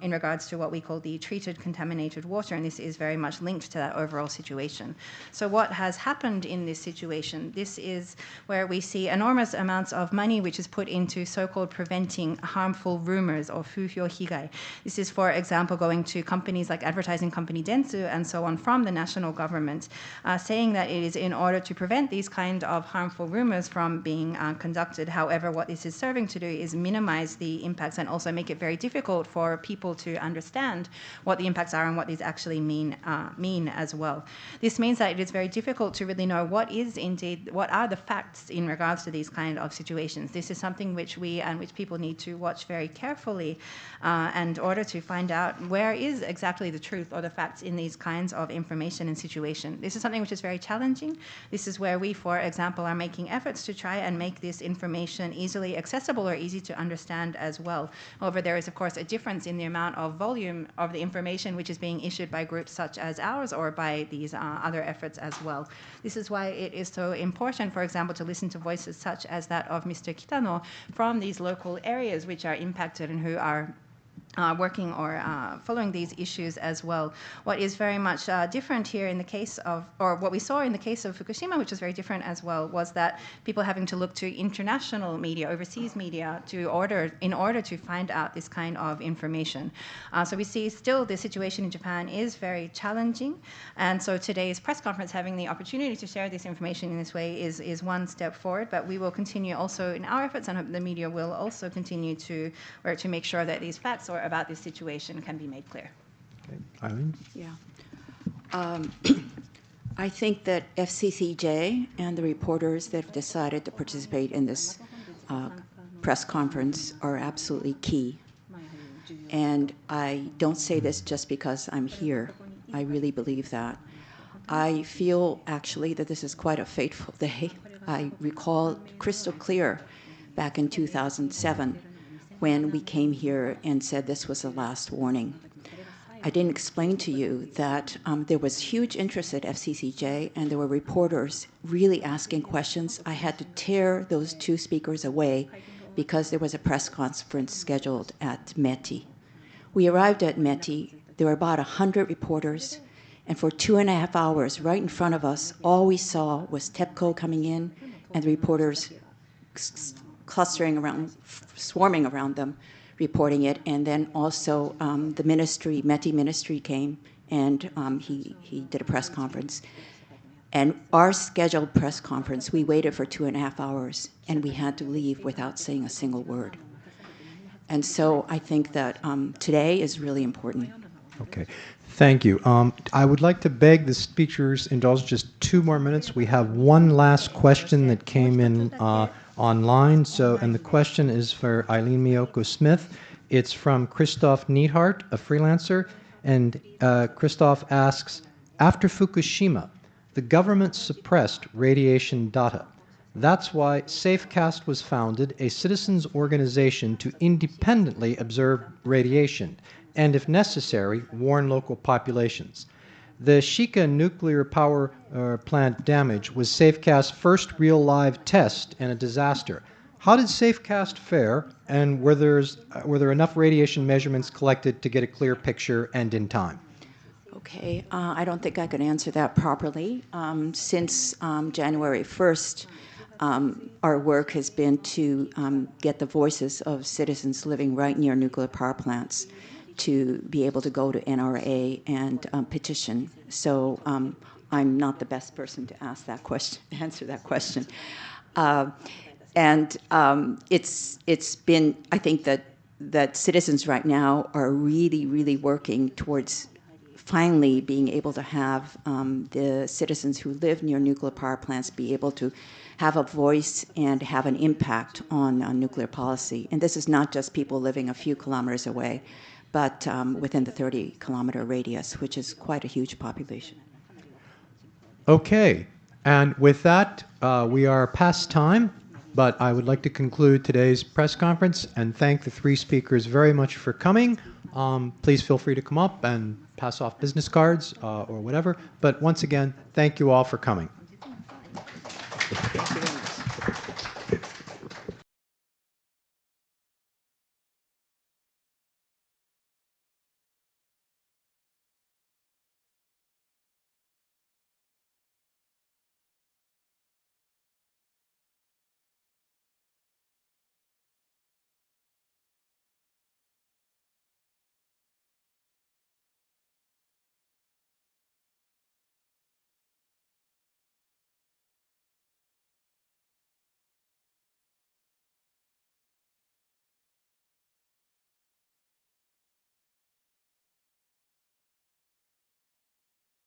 in regards to what we call the treaty treated contaminated water, and this is very much linked to that overall situation. So what has happened in this situation, this is where we see enormous amounts of money which is put into so-called preventing harmful rumors or fuhyo higai. This is, for example, going to companies like advertising company Dentsu and so on from the national government, saying that it is in order to prevent these kind of harmful rumors from being conducted. However, what this is serving to do is minimize the impacts and also make it very difficult for people to understand what the impacts are and what these actually mean as well. This means that it is very difficult to really know what are the facts in regards to these kind of situations. This is something which which people need to watch very carefully in order to find out where is exactly the truth or the facts in these kinds of information and situation. This is something which is very challenging. This is where we, for example, are making efforts to try and make this information easily accessible or easy to understand as well. However, there is, of course, a difference in the amount of volume of the information which is being issued by groups such as ours or by these other efforts as well. This is why it is so important, for example, to listen to voices such as that of Mr. Kitano from these local areas which are impacted and who are working or following these issues as well. What is very much different here in the case of, or what we saw in the case of Fukushima, which was very different as well, was that people having to look to international media, overseas media, in order to find out this kind of information. So we see still the situation in Japan is very challenging, and so today's press conference, having the opportunity to share this information in this way is one step forward, but we will continue also in our efforts, and hope the media will also continue to work to make sure that these facts or about this situation can be made clear. Okay. Eileen? Yeah. I think that FCCJ and the reporters that have decided to participate in this press conference are absolutely key. And I don't say this just because I'm here. I really believe that. I feel actually that this is quite a fateful day. I recall crystal clear back in 2007 when we came here and said this was the last warning. I didn't explain to you that there was huge interest at FCCJ and there were reporters really asking questions. I had to tear those two speakers away because there was a press conference scheduled at METI. We arrived at METI, there were about 100 reporters, and for 2.5 hours, right in front of us, all we saw was TEPCO coming in and the reporters clustering around, swarming around them, reporting it, and then also the ministry, METI ministry came, and he did a press conference. And our scheduled press conference, we waited for 2.5 hours, and we had to leave without saying a single word. And so I think that today is really important. Okay, thank you. I would like to beg the speakers indulge just 2 more minutes. We have one last question that came in online. So, and the question is for Eileen Miyoko Smith. It's from Christoph Neidhart, a freelancer. And Christoph asks, after Fukushima, the government suppressed radiation data. That's why SafeCast was founded, a citizens' organization to independently observe radiation and, if necessary, warn local populations. The Shika nuclear power plant damage was SafeCast's first real live test in a disaster. How did SafeCast fare, and were there enough radiation measurements collected to get a clear picture and in time? Okay, I don't think I could answer that properly. Since January 1st, our work has been to get the voices of citizens living right near nuclear power plants to be able to go to NRA and petition. So I'm not the best person to ask that question, answer that question. It's been, I think that citizens right now are really, really working towards finally being able to have the citizens who live near nuclear power plants be able to have a voice and have an impact on nuclear policy. And this is not just people living a few kilometers away, but within the 30-kilometer radius, which is quite a huge population. Okay, and with that, we are past time, but I would like to conclude today's press conference and thank the 3 speakers very much for coming. Please feel free to come up and pass off business cards or whatever, but once again, thank you all for coming.